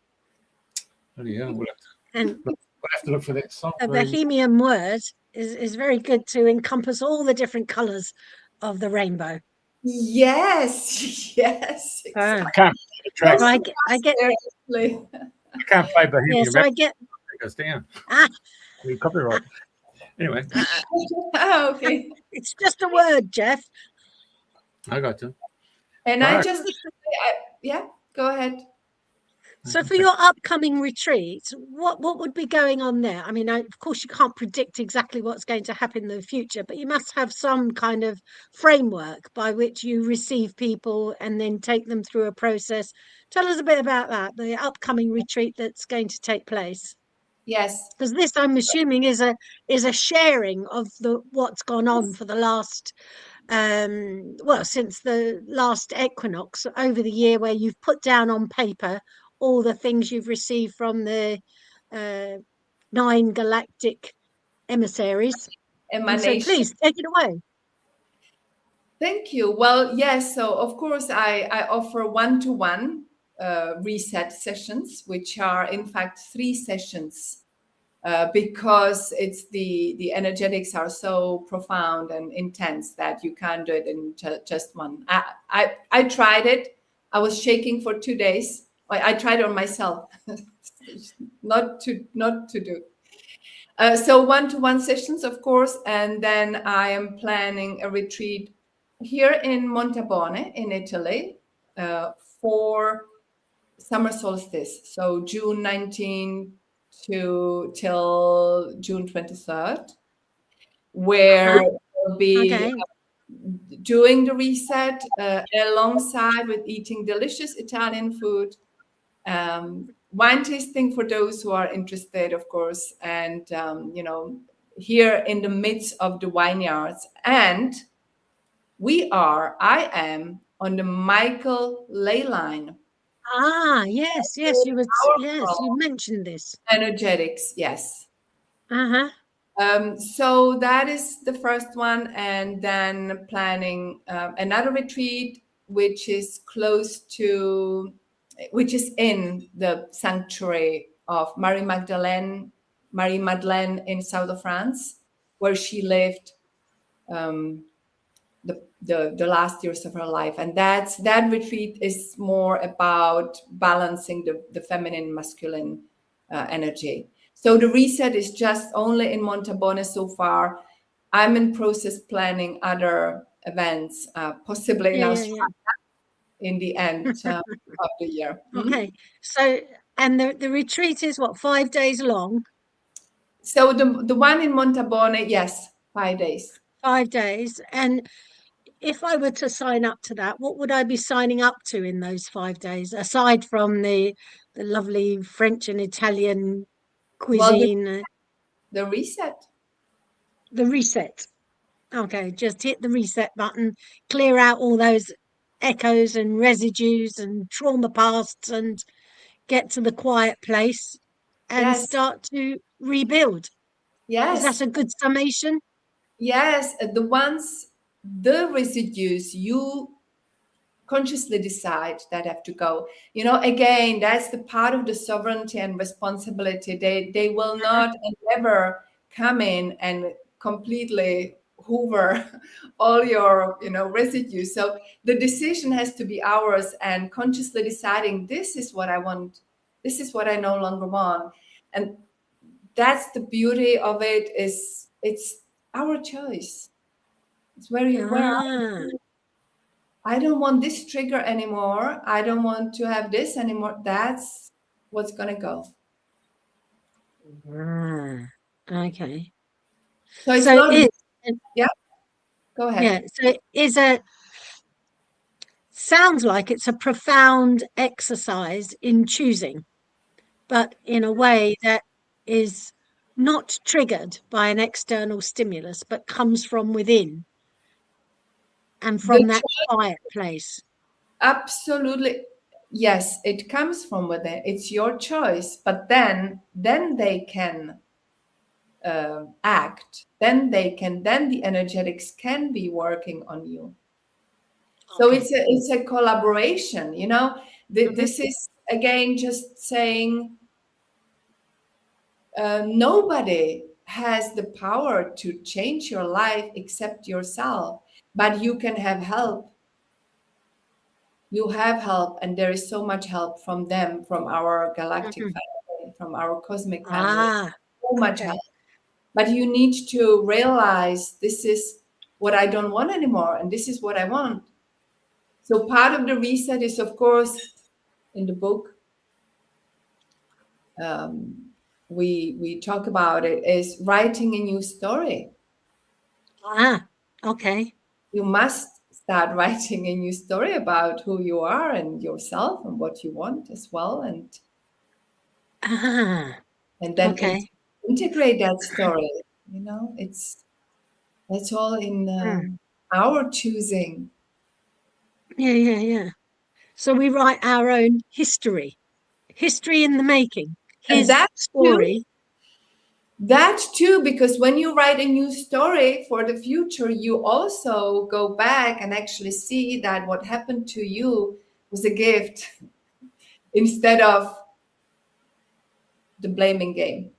Oh, yeah. We'll have to look for that song. A Bohemian word is very good to encompass all the different colours of the rainbow. Yes. Exactly. Tracks. I get Seriously. I can't play Bohemian so I Rhapsody. get It goes down. ah, Copyright. Anyway, Oh, okay. it's just a word, Jeff. I got to. And Right. I just, yeah, go ahead. So for your upcoming retreat, what would be going on there? I mean, of course, you can't predict exactly what's going to happen in the future, but you must have some kind of framework by which you receive people and then take them through a process. Tell us a bit about that, the upcoming retreat that's going to take place. Yes. Because this, I'm assuming, is a sharing of what's gone on for the last since the last equinox over the year, where you've put down on paper all the things you've received from the 9 galactic emissaries. And so please take it away. Thank you. Well, yes. So of course, I offer one-to-one reset sessions, which are in fact 3 sessions, because it's the energetics are so profound and intense that you can't do it in just one. I tried it. I was shaking for 2 days. I tried it on myself, not to do. So one-to-one sessions, of course, and then I am planning a retreat here in Montabone in Italy for summer solstice. So June 19 till June 23rd, where we'll be doing the reset alongside with eating delicious Italian food, wine tasting for those who are interested, of course, and here in the midst of the vineyards. And I am on the Michael ley line. Yes, you mentioned this. Energetics, yes. Uh-huh. So that is the first one, and then planning another retreat, which is in the sanctuary of Marie Madeleine in south of France, where she lived the last years of her life. And that retreat is more about balancing the feminine, masculine energy. So the reset is just only in Montabone so far. I'm in process planning other events, possibly in Australia in the end of the year. Okay. So, and the retreat is what, 5 days long? So the one in Montabone, yes, 5 days. 5 days. And if I were to sign up to that, what would I be signing up to in those 5 days, aside from the lovely French and Italian cuisine? Well, the reset. The reset. Okay, just hit the reset button, clear out all those echoes and residues and trauma pasts, and get to the quiet place and start to rebuild. Yes. Is that a good summation? Yes, the residues you consciously decide that have to go. Again, that's the part of the sovereignty and responsibility. They will not ever come in and completely hoover all your residues. So the decision has to be ours, and consciously deciding, this is what I want, this is what I no longer want. And that's the beauty of it, is it's our choice. It's where I don't want this trigger anymore. I don't want to have this anymore. That's what's going to go. Okay. So it's not. Yeah. Go ahead. Yeah. So sounds like it's a profound exercise in choosing, but in a way that is not triggered by an external stimulus, but comes from within and from that quiet place. Absolutely. Yes, it comes from within. It's your choice, but then they can act. Then the energetics can be working on you. So it's a collaboration, This is, again, just saying nobody has the power to change your life except yourself, but you can have help. you have help, and there is so much help from them, from our galactic family, from our cosmic family. So much help. But you need to realize this is what I don't want anymore, and this is what I want. So part of the reset is, of course, in the book, we talk about it, is writing a new story. Okay. You must start writing a new story about who you are and yourself and what you want as well, and then integrate that story. You know, that's all in our choosing. Yeah. So we write our own history in the making. His story. That too, because when you write a new story for the future, you also go back and actually see that what happened to you was a gift instead of the blaming game.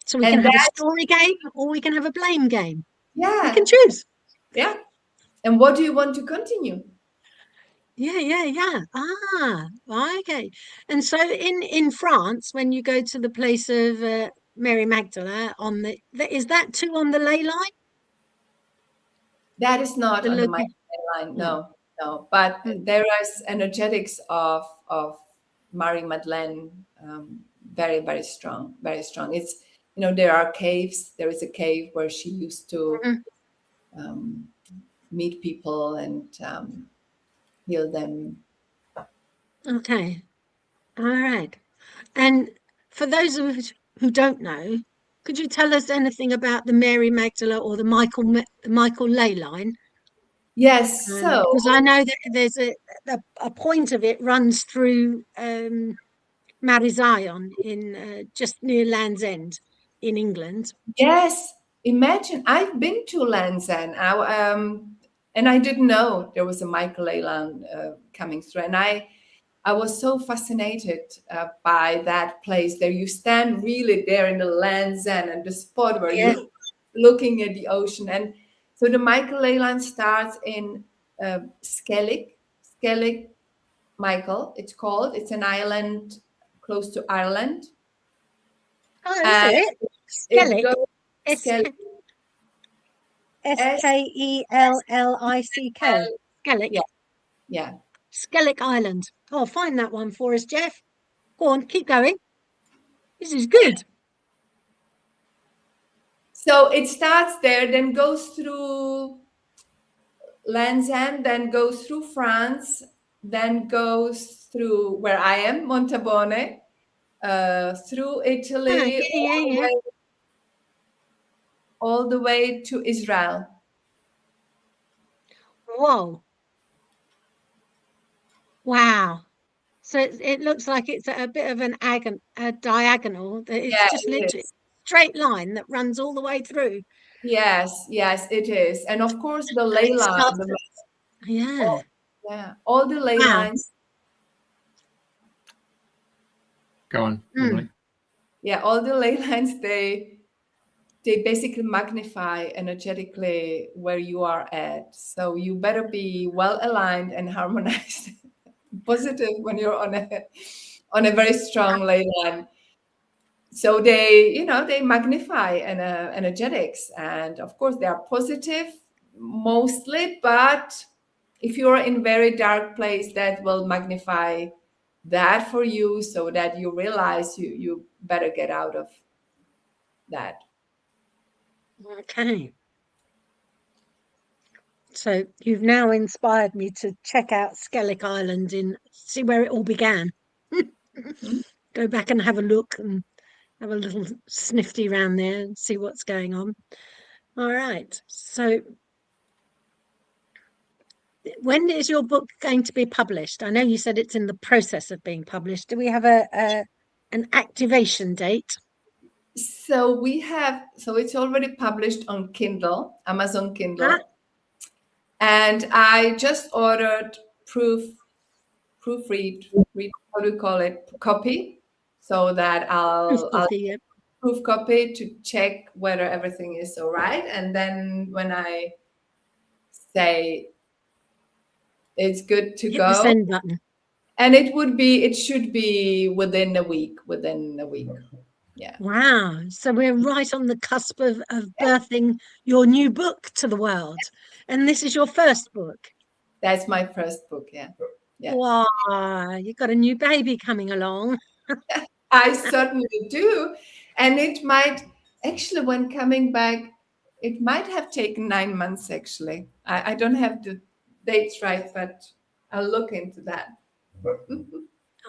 So we can have a story game, or we can have a blame game. Yeah. We can choose. Yeah. And what do you want to continue? Yeah. Okay. And so in France, when you go to the place of Mary Magdalene, is that too on the ley line? That is not on the ley line. No. But there is energetics of Mary Magdalene, very, very strong, very strong. It's, there are caves. There is a cave where she used to meet people and heal them. Okay. All right. And for those of us who don't know, could you tell us anything about the Mary Magdalene or the Michael ley line? Yes. So because I know that there's a point of it runs through Marizion in just near Land's End in England. Yes. Imagine, I've been to Land's End. And I didn't know there was a Michael ley line coming through. And I was so fascinated by that place. There you stand really there in the Land's End and the spot where you're looking at the ocean. And so the Michael ley line starts in Skellig, Michael, it's called. It's an island close to Ireland. Oh, is it? Skellig? Skellig. Skellick. Skellig. Yeah. Skellig Island. Oh, find that one for us, Jeff. Go on, keep going. This is good. So it starts there, then goes through Land's End, then goes through France, then goes through where I am, Montabone, through Italy, all the way to Israel. Whoa. Wow. So it looks like it's a bit of a diagonal. It's just literally a straight line that runs all the way through. Yes, it is. And of course, the ley line. All the ley lines. Go on. Yeah, all the ley lines, they basically magnify energetically where you are at. So you better be well aligned and harmonized, positive when you're on a very strong ley line. So they magnify energetics, and of course they are positive mostly. But if you're in very dark place, that will magnify that for you, so that you realize you better get out of that. Okay. So you've now inspired me to check out Skellig Island and see where it all began. Go back and have a look and have a little snifty around there and see what's going on. All right. So when is your book going to be published? I know you said it's in the process of being published. Do we have an activation date? So it's already published on Kindle, Amazon Kindle. And I just ordered proofread, how do you call it? Copy. So that I'll proof copy to check whether everything is all right. And then when I say it's good to Hit go. the send button. And it should be within a week. Yeah. Wow. So we're right on the cusp of birthing your new book to the world. And this is your first book. That's my first book. Yeah. Wow. You've got a new baby coming along. I certainly do. And it might actually, when coming back, it might have taken 9 months, actually. I don't have the dates right, but I'll look into that.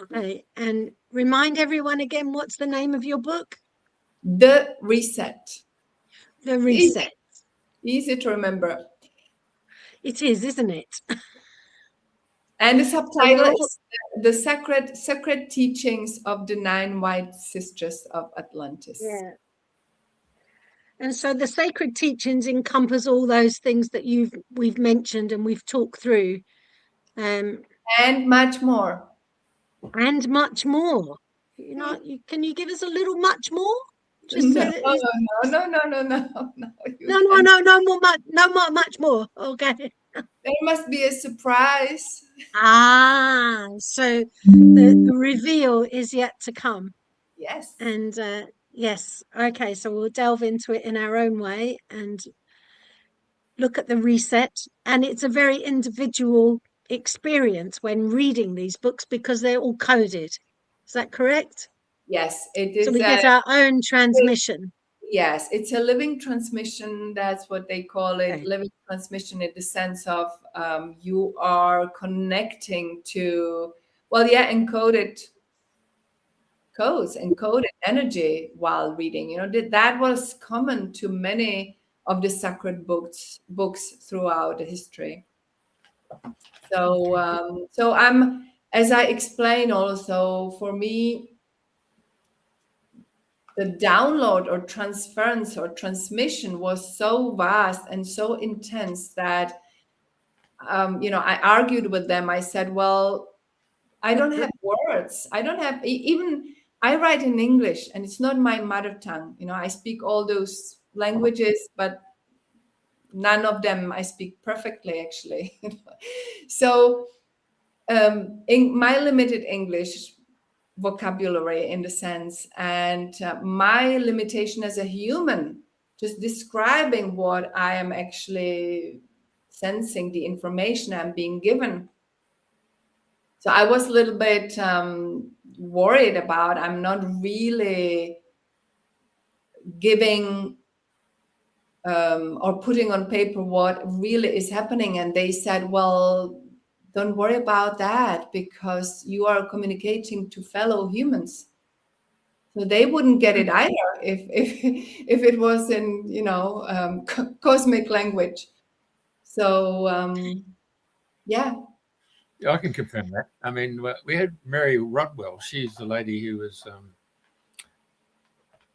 Okay. And remind everyone again, what's the name of your book? The Reset. The Reset. Easy to remember. It is, isn't it? And the subtitle is The Sacred Teachings of the 9 White Sisters of Atlantis. Yeah. And so the sacred teachings encompass all those things that we've mentioned and we've talked through. And much more. And much more. You know, can you give us a little much more? Just No. No more, much more. Okay. There must be a surprise. So the reveal is yet to come. Yes. And yes. Okay, so we'll delve into it in our own way and look at the reset. And it's a very individual experience when reading these books because they're all coded. Is that correct? Yes, it is. So we get our own transmission. Yes, it's a living transmission. That's what they call it. Okay. Living transmission in the sense of you are connecting to, encoded codes, encoded energy while reading. You know, that was common to many of the sacred books throughout the history. So, so I'm, as I explained also, for me, the download or transference or transmission was so vast and so intense that, I argued with them. I said, well, I don't have words. I don't have, even I write in English and it's not my mother tongue. You know, I speak all those languages, but none of them I speak perfectly, actually. So in my limited English vocabulary, in the sense, and my limitation as a human, just describing what I am actually sensing, the information I'm being given. So I was a little bit worried about, I'm not really giving or putting on paper what really is happening. And they said, well, don't worry about that because you are communicating to fellow humans. So they wouldn't get it either if it was in, cosmic language. So, yeah. I can confirm that. I mean, we had Mary Rodwell. She's the lady who was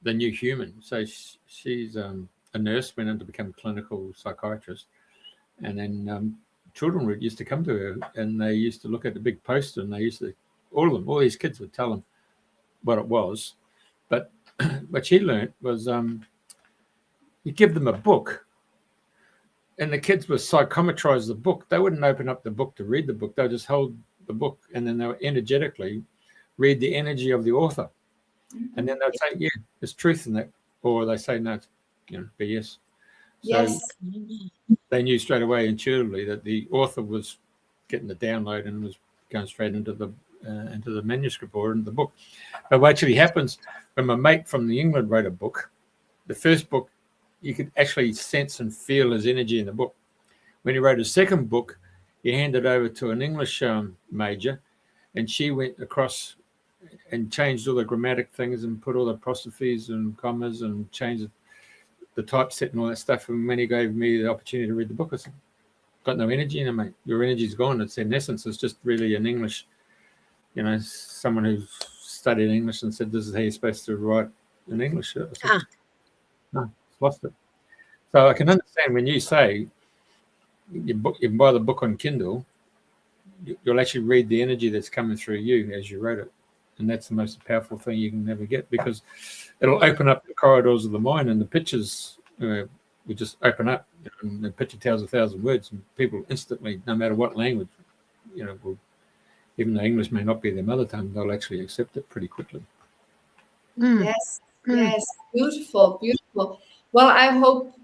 the new human. So she's a nurse, went on to become a clinical psychiatrist. And then children used to come to her and they used to look at the big poster and they used to, all these kids would tell them what it was. But what she learned was you give them a book and the kids would psychometrize the book. They wouldn't open up the book to read the book. They'll just hold the book and then they'll energetically read the energy of the author. And then they'll say, yeah, there's truth in that. Or they say, no, it's BS. So Yes. they knew straight away intuitively that the author was getting the download and was going straight into the manuscript or into the book. But what actually happens when my mate from the England wrote a book, the first book, you could actually sense and feel his energy in the book. When he wrote his second book, he handed over to an English major, and she went across and changed all the grammatic things and put all the apostrophes and commas and changed the typeset and all that stuff. And when he gave me the opportunity to read the book, I said, got no energy in it, mate. Your energy's gone. It's in essence, it's just really an English, someone who's studied English and said, this is how you're supposed to write in English. I said, no, lost it. So I can understand when you say you buy the book on Kindle, you'll actually read the energy that's coming through you as you wrote it. And that's the most powerful thing you can ever get because it'll open up the corridors of the mind and the pictures will just open up. And the picture tells 1,000 words and people instantly, no matter what language, will, even though English may not be their mother tongue, they'll actually accept it pretty quickly. Yes, yes, beautiful. Well, I hope,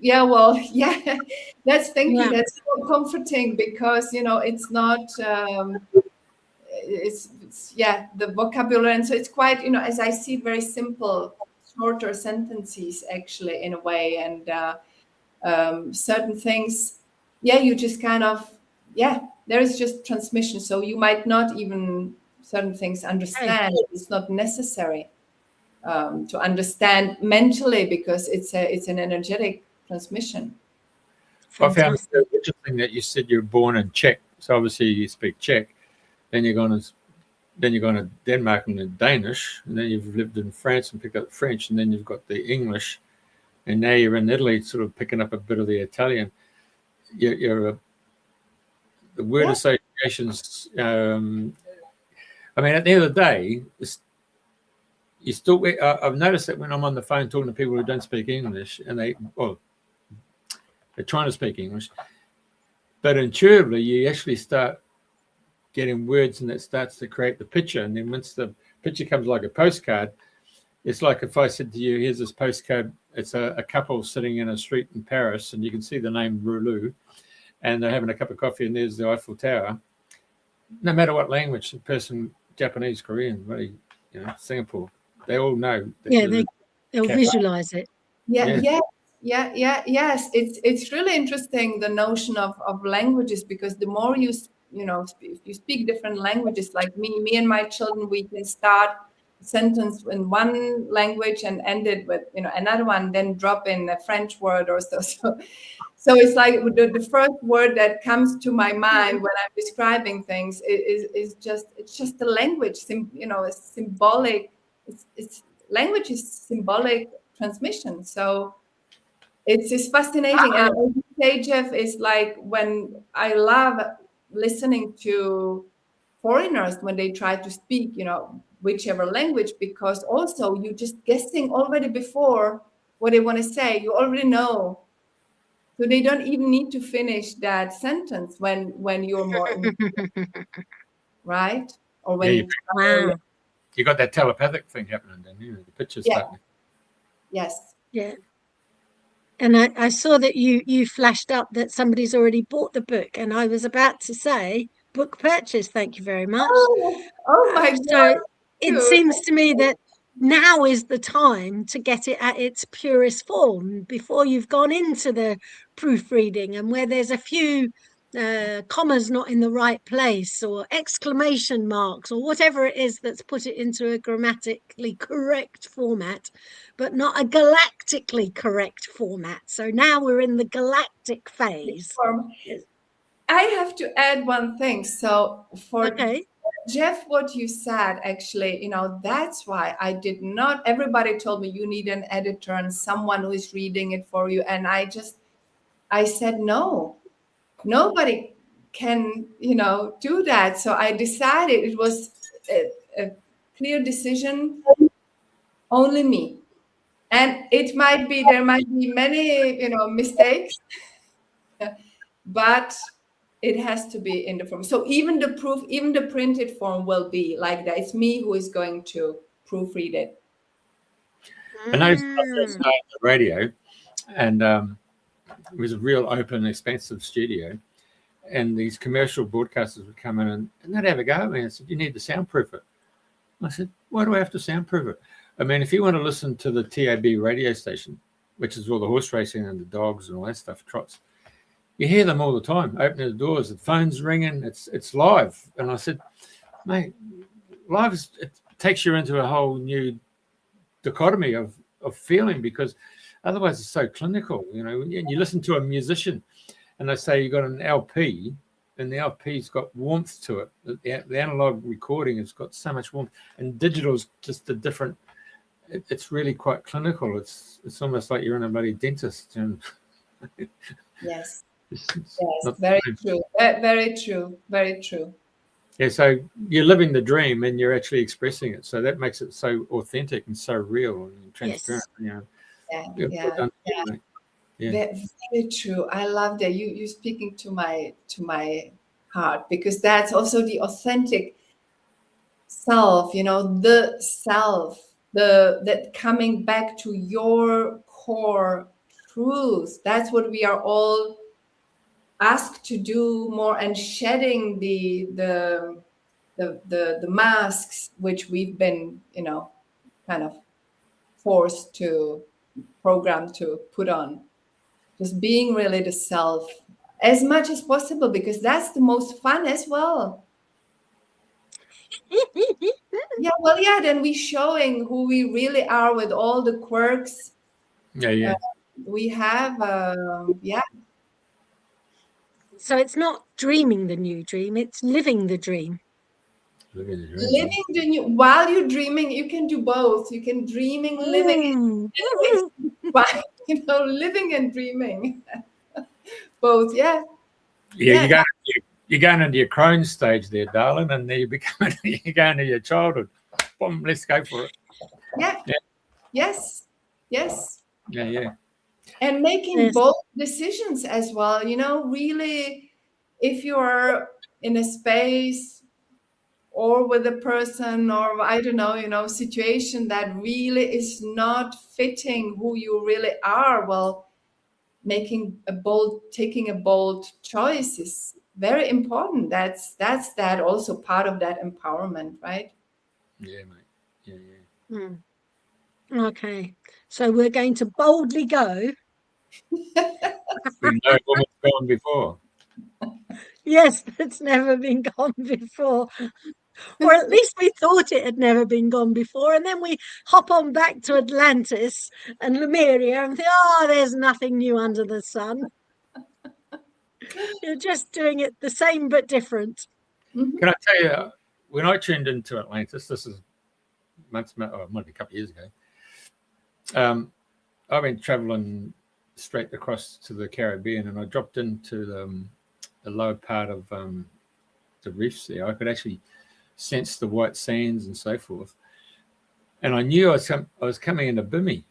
that's that's so comforting, because it's not it's the vocabulary, and so it's quite, as I see, very simple, shorter sentences actually, in a way, and certain things, you just kind of, there is just transmission, so you might not even certain things understand. It's not necessary to understand mentally, because it's an energetic transmission. Fantastic. I found it interesting that you said you're born in Czech, so obviously you speak Czech. Then you're going to Denmark and then Danish, and then you've lived in France and picked up French, and then you've got the English, and now you're in Italy, sort of picking up a bit of the Italian. The word associations. I mean, at the end of the day, you still. I've noticed that when I'm on the phone talking to people who don't speak English, and they're trying to speak English, but intuitively you actually start getting words, and that starts to create the picture. And then once the picture comes like a postcard, it's like if I said to you, here's this postcard, it's a couple sitting in a street in Paris, and you can see the name Roulou, and they're having a cup of coffee, and there's the Eiffel Tower. No matter what language, the person, Japanese, Korean, really, Singapore, they all know. They'll visualize it. Yes. It's really interesting, the notion of languages, because the more if you speak different languages, like me and my children, we can start a sentence in one language and end it with another one, then drop in a French word or so. So it's like the first word that comes to my mind when I'm describing things is just the language. It's symbolic. It's language is symbolic transmission. So it's fascinating. And what you say, Jeff, is like, when I love listening to foreigners when they try to speak, whichever language, because also you're just guessing already before what they want to say. You already know, so they don't even need to finish that sentence when you're more right, or when you got that telepathic thing happening, then the pictures starting. Yes. Yeah. And I saw that you flashed up that somebody's already bought the book, and I was about to say book purchase. Thank you very much. Oh my God. So it seems to me that now is the time to get it at its purest form, before you've gone into the proofreading, and where there's a few commas not in the right place, or exclamation marks, or whatever it is that's put it into a grammatically correct format, but not a galactically correct format. So now we're in the galactic phase. I have to add one thing. So for Jeff, what you said, actually, that's why I did not. Everybody told me you need an editor and someone who is reading it for you, and I said no. Nobody can, do that. So I decided it was a clear decision, only me. And there might be many, mistakes, but it has to be in the form. So even the printed form will be like that. It's me who is going to proofread it. And I started the radio, and it was a real open, expansive studio, and these commercial broadcasters would come in and they'd have a go at me and said, you need to soundproof it. I said, why do I have to soundproof it? I mean, if you want to listen to the TAB radio station, which is all the horse racing and the dogs and all that stuff, trots, you hear them all the time, opening the doors, the phone's ringing, it's live. And I said, mate, live it takes you into a whole new dichotomy of feeling, because otherwise it's so clinical. And you listen to a musician and they say you got an LP, and the LP's got warmth to it. The analog recording has got so much warmth, and digital's just a different. It's really quite clinical. It's almost like you're in a bloody dentist. Yes. Yes, very true. Very true. Very true. Yeah, so you're living the dream and you're actually expressing it. So that makes it so authentic and so real and transparent. Yes. Very true. I love that. You speaking to my part, because that's also the authentic self, the self, that coming back to your core truth. That's what we are all asked to do more, and shedding the masks which we've been, kind of forced to program to put on. Just being really the self as much as possible, because that's the most fun as well. Then we showing who we really are with all the quirks we have. So it's not dreaming the new dream, it's living the dream. Living the new, while you're dreaming, you can do both. You can dreaming, living, living and dreaming. Both, you're going into your crone stage there, darling, and then you're going to your childhood. Boom, let's go for it. Yes. Yeah. And making both decisions as well. Really, if you're in a space or with a person, or I don't know, situation that really is not fitting who you really are, well, taking a bold choice is very important. That's that also part of that empowerment, right? Yeah, mate. Yeah. Okay, so we're going to boldly go. We know what's gone before. Yes, it's never been gone before. Or at least we thought it had never been gone before. And then we hop on back to Atlantis and Lemuria and think, there's nothing new under the sun. You're just doing it the same but different. Can I tell you, when I tuned into Atlantis, this is might be a couple of years ago, I went traveling straight across to the Caribbean, and I dropped into the lower part of the reefs there. I could actually sense the white sands and so forth. And I knew I was coming into Bimini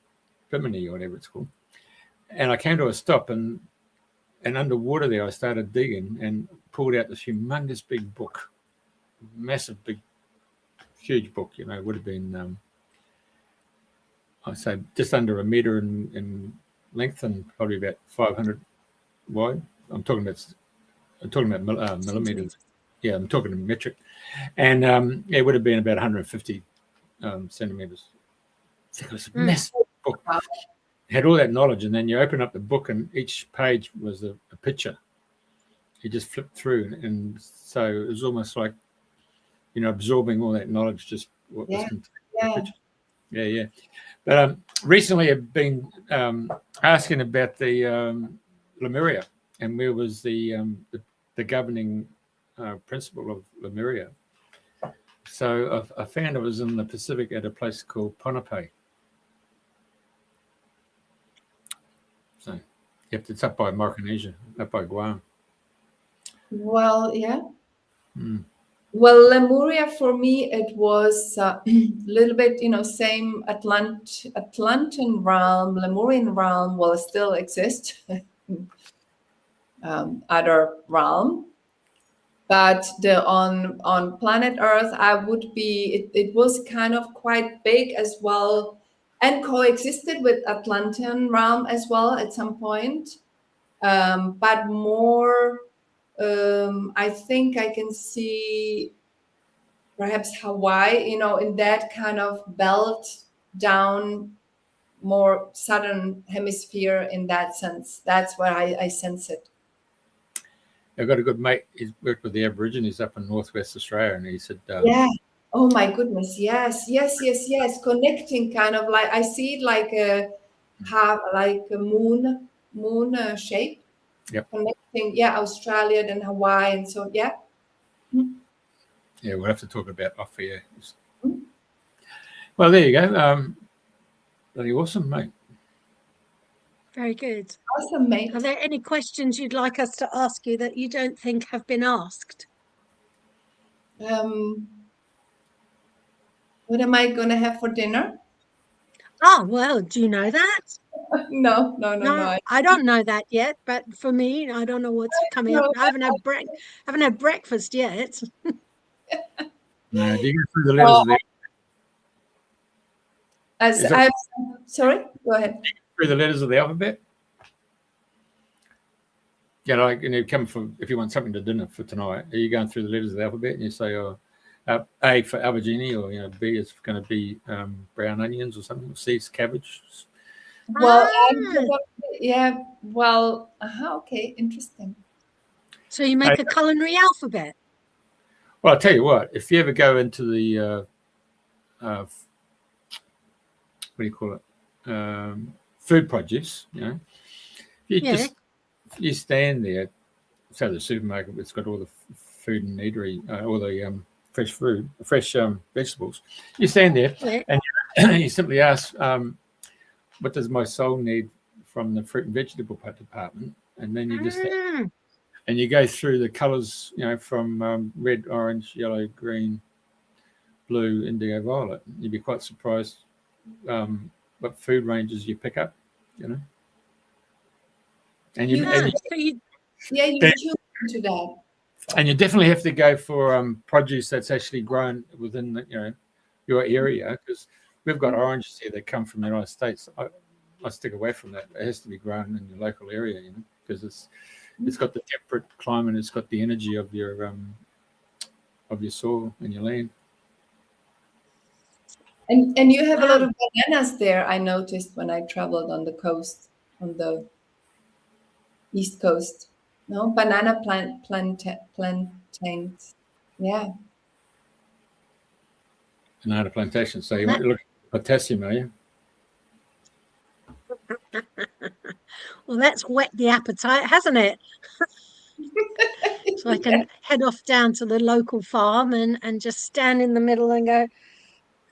or whatever it's called. And I came to a stop, and underwater there I started digging and pulled out this humongous big book, massive, big, huge book, it would have been, I'd say just under a meter in length and probably about 500 wide. I'm talking about millimeters. Yeah, I'm talking in metric. And it would have been about 150 centimeters. So it was a massive book. It had all that knowledge, and then you open up the book, and each page was a picture. You just flipped through, and so it was almost like, absorbing all that knowledge. Just what was contained in the picture. Yeah. But recently, I've been asking about the Lemuria, and where was the governing principle of Lemuria. So I found it was in the Pacific at a place called Ponape. So it's up by Micronesia, up by Guam. Well, yeah. Well, Lemuria for me, it was a little bit, same Atlantean realm, Lemurian realm will still exist. Other realm. But on planet Earth, I would be, it was kind of quite big as well, and coexisted with Atlantean realm as well at some point. But more, I think I can see perhaps Hawaii, in that kind of belt down, more southern hemisphere in that sense. That's where I sense it. I've got a good mate. He's worked with the Aborigines up in Northwest Australia, and he said, oh my goodness, yes. Connecting, kind of like, I see it like a moon shape. Yep. Connecting, Australia, then Hawaii, and so Yeah, we'll have to talk about off here. Well, there you go. Bloody awesome, mate. Very good. Awesome, mate. Are there any questions you'd like us to ask you that you don't think have been asked? What am I going to have for dinner? Oh, well, do you know that? No. I don't know that yet, but for me, I don't know what's coming up. I haven't had breakfast yet. No, do you go through the letters of the sorry, go ahead. through the letters of the alphabet? Yeah, like, you know, come for if you want something to dinner for tonight, are you going through the letters of the alphabet and you say, oh, A for aubergine, or, you know, B is going to be brown onions or something, C is cabbage. Well, okay, interesting. So you make a culinary alphabet? Well, I'll tell you what, if you ever go into the, what do you call it, food produce, you know, you stand there, so the supermarket, it's got all the food and eatery, all the fresh food, fresh vegetables. You stand there and you simply ask, what does my soul need from the fruit and vegetable department? And then you just and you go through the colours, you know, from red, orange, yellow, green, blue, indigo, violet. You'd be quite surprised what food ranges you pick up, you know. And you tune into that. And you definitely have to go for produce that's actually grown within the, you know, your area, because we've got oranges here that come from the United States. I stick away from that. It has to be grown in your local area, you know, because it's got the temperate climate, it's got the energy of your soil and your land. And you have a lot of bananas there. I noticed when I traveled on the coast, on the East Coast. No, banana plantains. Yeah. Banana plantation. So you might look at potassium, are you? Well, that's whet the appetite, hasn't it? So I can head off down to the local farm and just stand in the middle and go,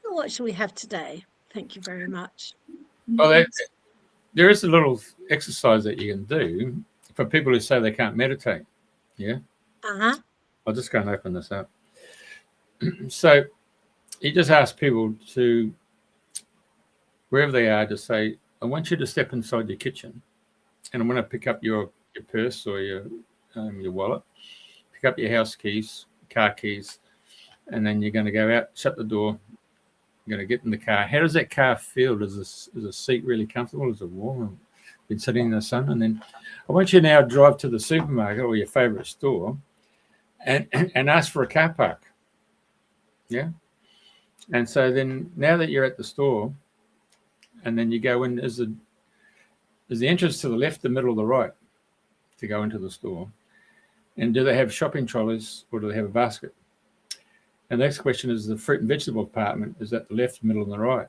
oh, what shall we have today? Thank you very much. Well, there is a little exercise that you can do for people who say they can't meditate. Yeah. I'll just go and open this up. So you just ask people to, wherever they are, to say, I want you to step inside your kitchen, and I'm going to pick up your purse or your wallet, pick up your house keys, car keys, and then you're going to go out, shut the door. You're going to get in the car. How does that car feel? Is the seat really comfortable? Is it warm? Been sitting in the sun? And then I want you now to drive to the supermarket or your favorite store and ask for a car park. Yeah. And so then now that you're at the store, and then you go in, is the entrance to the left, the middle, or the right to go into the store? And do they have shopping trolleys or do they have a basket? And the next question is, the fruit and vegetable department is at the left, middle, and the right.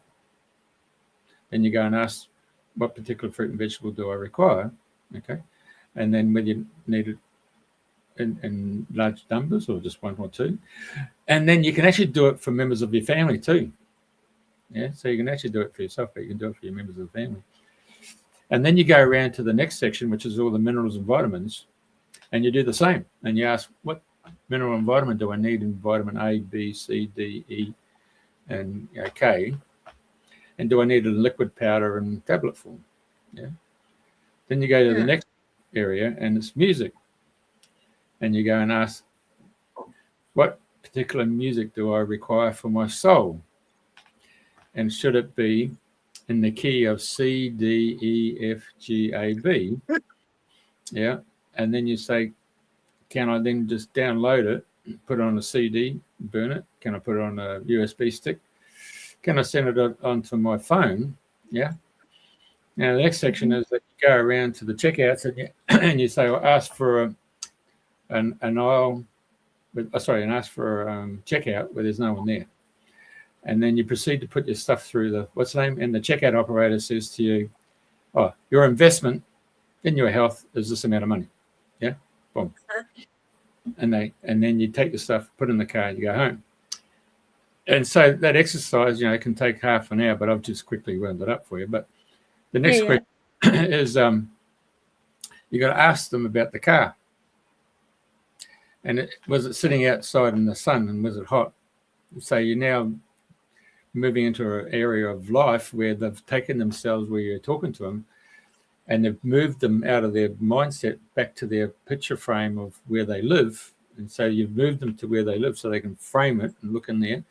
Then you go and ask, what particular fruit and vegetable do I require? Okay. And then whether you need it in large numbers or just one or two. And then you can actually do it for members of your family too. Yeah. So you can actually do it for yourself, but you can do it for your members of the family. And then you go around to the next section, which is all the minerals and vitamins. And you do the same. And you ask, what mineral and vitamin do I need in vitamin A, B, C, D, E, and K? And do I need it in liquid, powder, and tablet form? Yeah. Then you go to the next area, and it's music. And you go and ask, what particular music do I require for my soul? And should it be in the key of C, D, E, F, G, A, B? Yeah. And then you say, can I then just download it, put it on a CD, burn it? Can I put it on a USB stick? Can I send it onto my phone? Yeah. Now, the next section is that you go around to the checkouts and you say, well, ask for an aisle, ask for a checkout where there's no one there. And then you proceed to put your stuff through the, what's the name? And the checkout operator says to you, oh, your investment in your health is this amount of money. Yeah. Boom. And then you take the stuff, put it in the car, and you go home. And so that exercise, can take half an hour, but I've just quickly wound it up for you. But the next question is you got to ask them about the car. And was it sitting outside in the sun, and was it hot? So you now moving into an area of life where they've taken themselves where you're talking to them, and they've moved them out of their mindset back to their picture frame of where they live. And so you've moved them to where they live so they can frame it and look in there,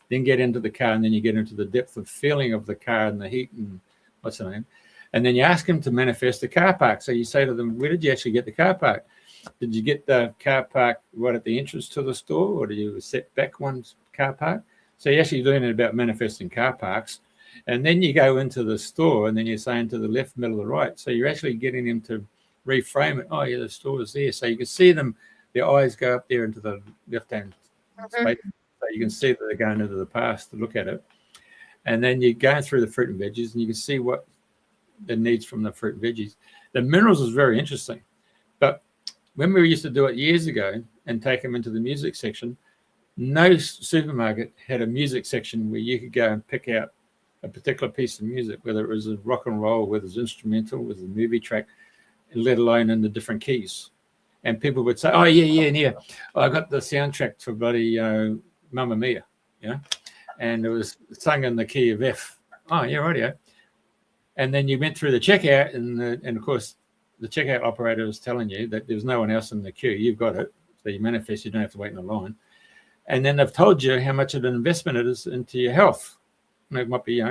then get into the car, and then you get into the depth of feeling of the car and the heat and what's the name. And then you ask them to manifest the car park. So you say to them, where did you actually get the car park? Did you get the car park right at the entrance to the store, or did you set back one car park? So you're actually learning about manifesting car parks. And then you go into the store, and then you're saying to the left, middle, or right. So you're actually getting them to reframe it. Oh, yeah, the store is there. So you can see them, their eyes go up there into the left-hand space. So you can see that they're going into the past to look at it. And then you're going through the fruit and veggies, and you can see what the needs from the fruit and veggies. The minerals is very interesting. But when we used to do it years ago and take them into the music section, no supermarket had a music section where you could go and pick out a particular piece of music, whether it was a rock and roll, whether it's instrumental, whether it's a movie track, let alone in the different keys. And people would say, oh, yeah. I got the soundtrack for bloody Mamma Mia, and it was sung in the key of F. Oh, yeah, radio. And then you went through the checkout, and of course, the checkout operator was telling you that there's no one else in the queue. You've got it. So you manifest, you don't have to wait in the line. And then they've told you how much of an investment it is into your health. And it might be,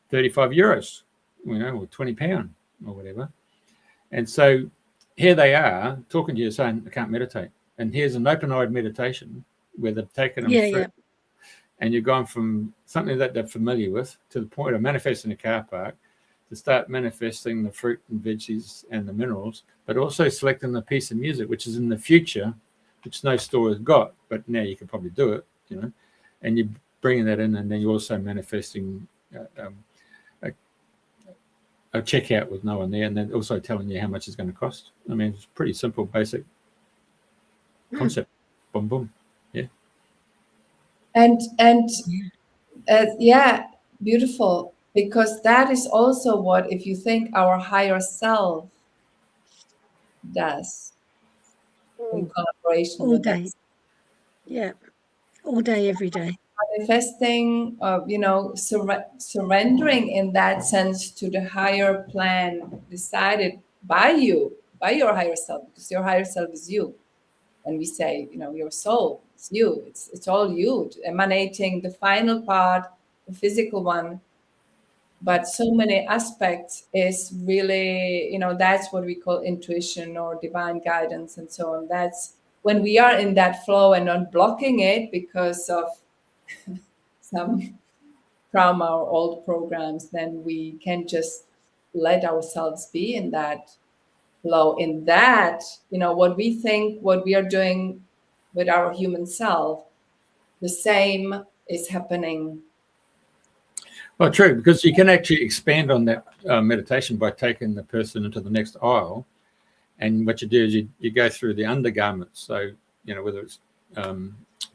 35 euros, or £20 or whatever. And so here they are talking to you saying, I can't meditate. And here's an open-eyed meditation where they've taken them through. And you've gone from something that they're familiar with to the point of manifesting a car park, to start manifesting the fruit and veggies and the minerals, but also selecting the piece of music, which is in the future, which no store has got, but now you can probably do it, and you're bringing that in, and then you're also manifesting a checkout with no one there, and then also telling you how much it's going to cost. I mean, it's pretty simple, basic concept. Boom, boom. Yeah. And beautiful, because that is also what, if you think, our higher self does in collaboration all with day. us. Yeah, all day, every day. Manifesting, surrendering in that sense to the higher plan decided by you, by your higher self, because your higher self is you. And we say, your soul, it's you, it's all you, emanating the final part, the physical one. But so many aspects is really, that's what we call intuition or divine guidance and so on. That's when we are in that flow and not blocking it because of some trauma or old programs, then we can just let ourselves be in that flow. In that, what we think, what we are doing with our human self, the same is happening. Well, true, because you can actually expand on that meditation by taking the person into the next aisle. And what you do is you go through the undergarments. So, whether it's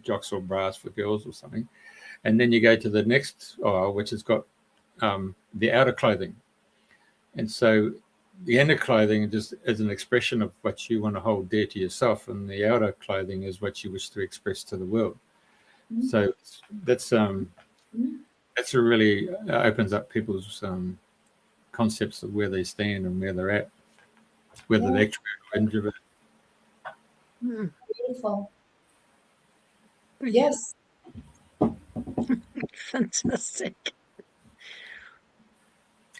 jocks or bras for girls or something. And then you go to the next aisle, which has got the outer clothing. And so the inner clothing just is an expression of what you want to hold dear to yourself. And the outer clothing is what you wish to express to the world. Mm-hmm. So that's a really opens up people's concepts of where they stand and where they're at, whether they're extrovert or introvert. Beautiful. Yes. Fantastic.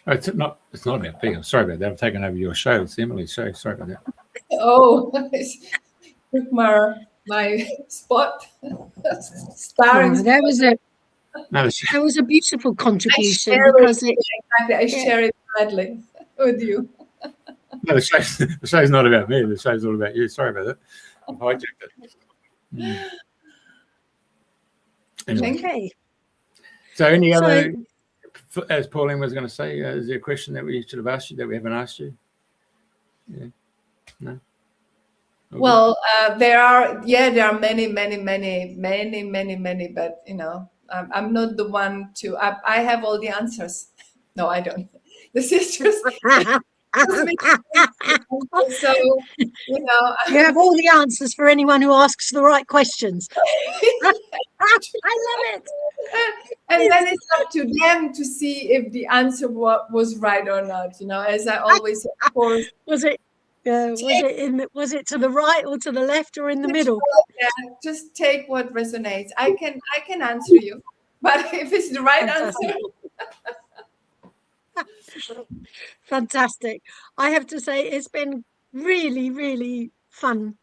Oh, it's not about me. I'm sorry about that. I've taken over your show. It's Emilie's show. Sorry about that. Oh, took my spot. Starring. That was a beautiful contribution. I share it gladly with you. No, the show's not about me. The show's all about you. Sorry about that. I hijacked it. Anyway. Okay. So any other, as Pauline was going to say, is there a question that we should have asked you that we haven't asked you? Yeah. No? Okay. Well, there are many, but I'm not the one to, I have all the answers. No, I don't. The sisters. So, you have all the answers for anyone who asks the right questions. I love it. And then it's up to them to see if the answer was right or not. You know, as I always say, of course. Was it to the right or to the left or in the middle? Yeah, just take what resonates. I can answer you, but if it's the right answer. Fantastic. I have to say it's been really, really fun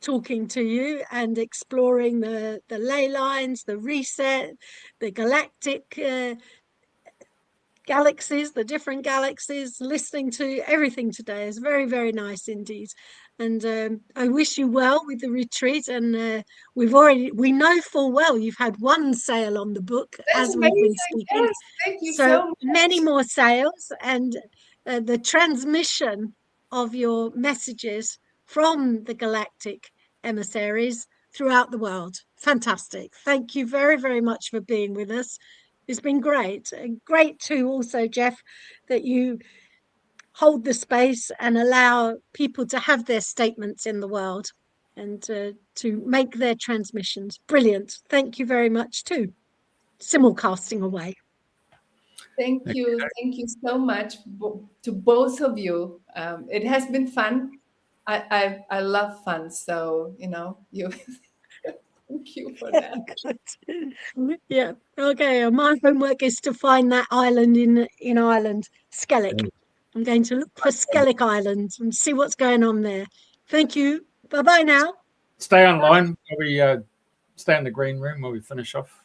talking to you and exploring the ley lines, the reset, the galactic galaxies, the different galaxies. Listening to everything today is very, very nice indeed. And I wish you well with the retreat. And we know full well you've had one sale on the book. That's as amazing. We've been speaking. Yes, thank you so much. Many more sales, and the transmission of your messages from the galactic emissaries throughout the world. Fantastic. Thank you very, very much for being with us. It's been great. Great too also, Jeff, that you hold the space and allow people to have their statements in the world and to make their transmissions. Brilliant. Thank you very much too. Simulcasting away. Thank you so much to both of you. It has been fun. I love fun, so you. Thank you for that. Yeah. Okay. My homework is to find that island in Ireland, Skellig. I'm going to look for Skellig Island and see what's going on there. Thank you. Bye bye now. Stay online. We stay in the green room while we finish off.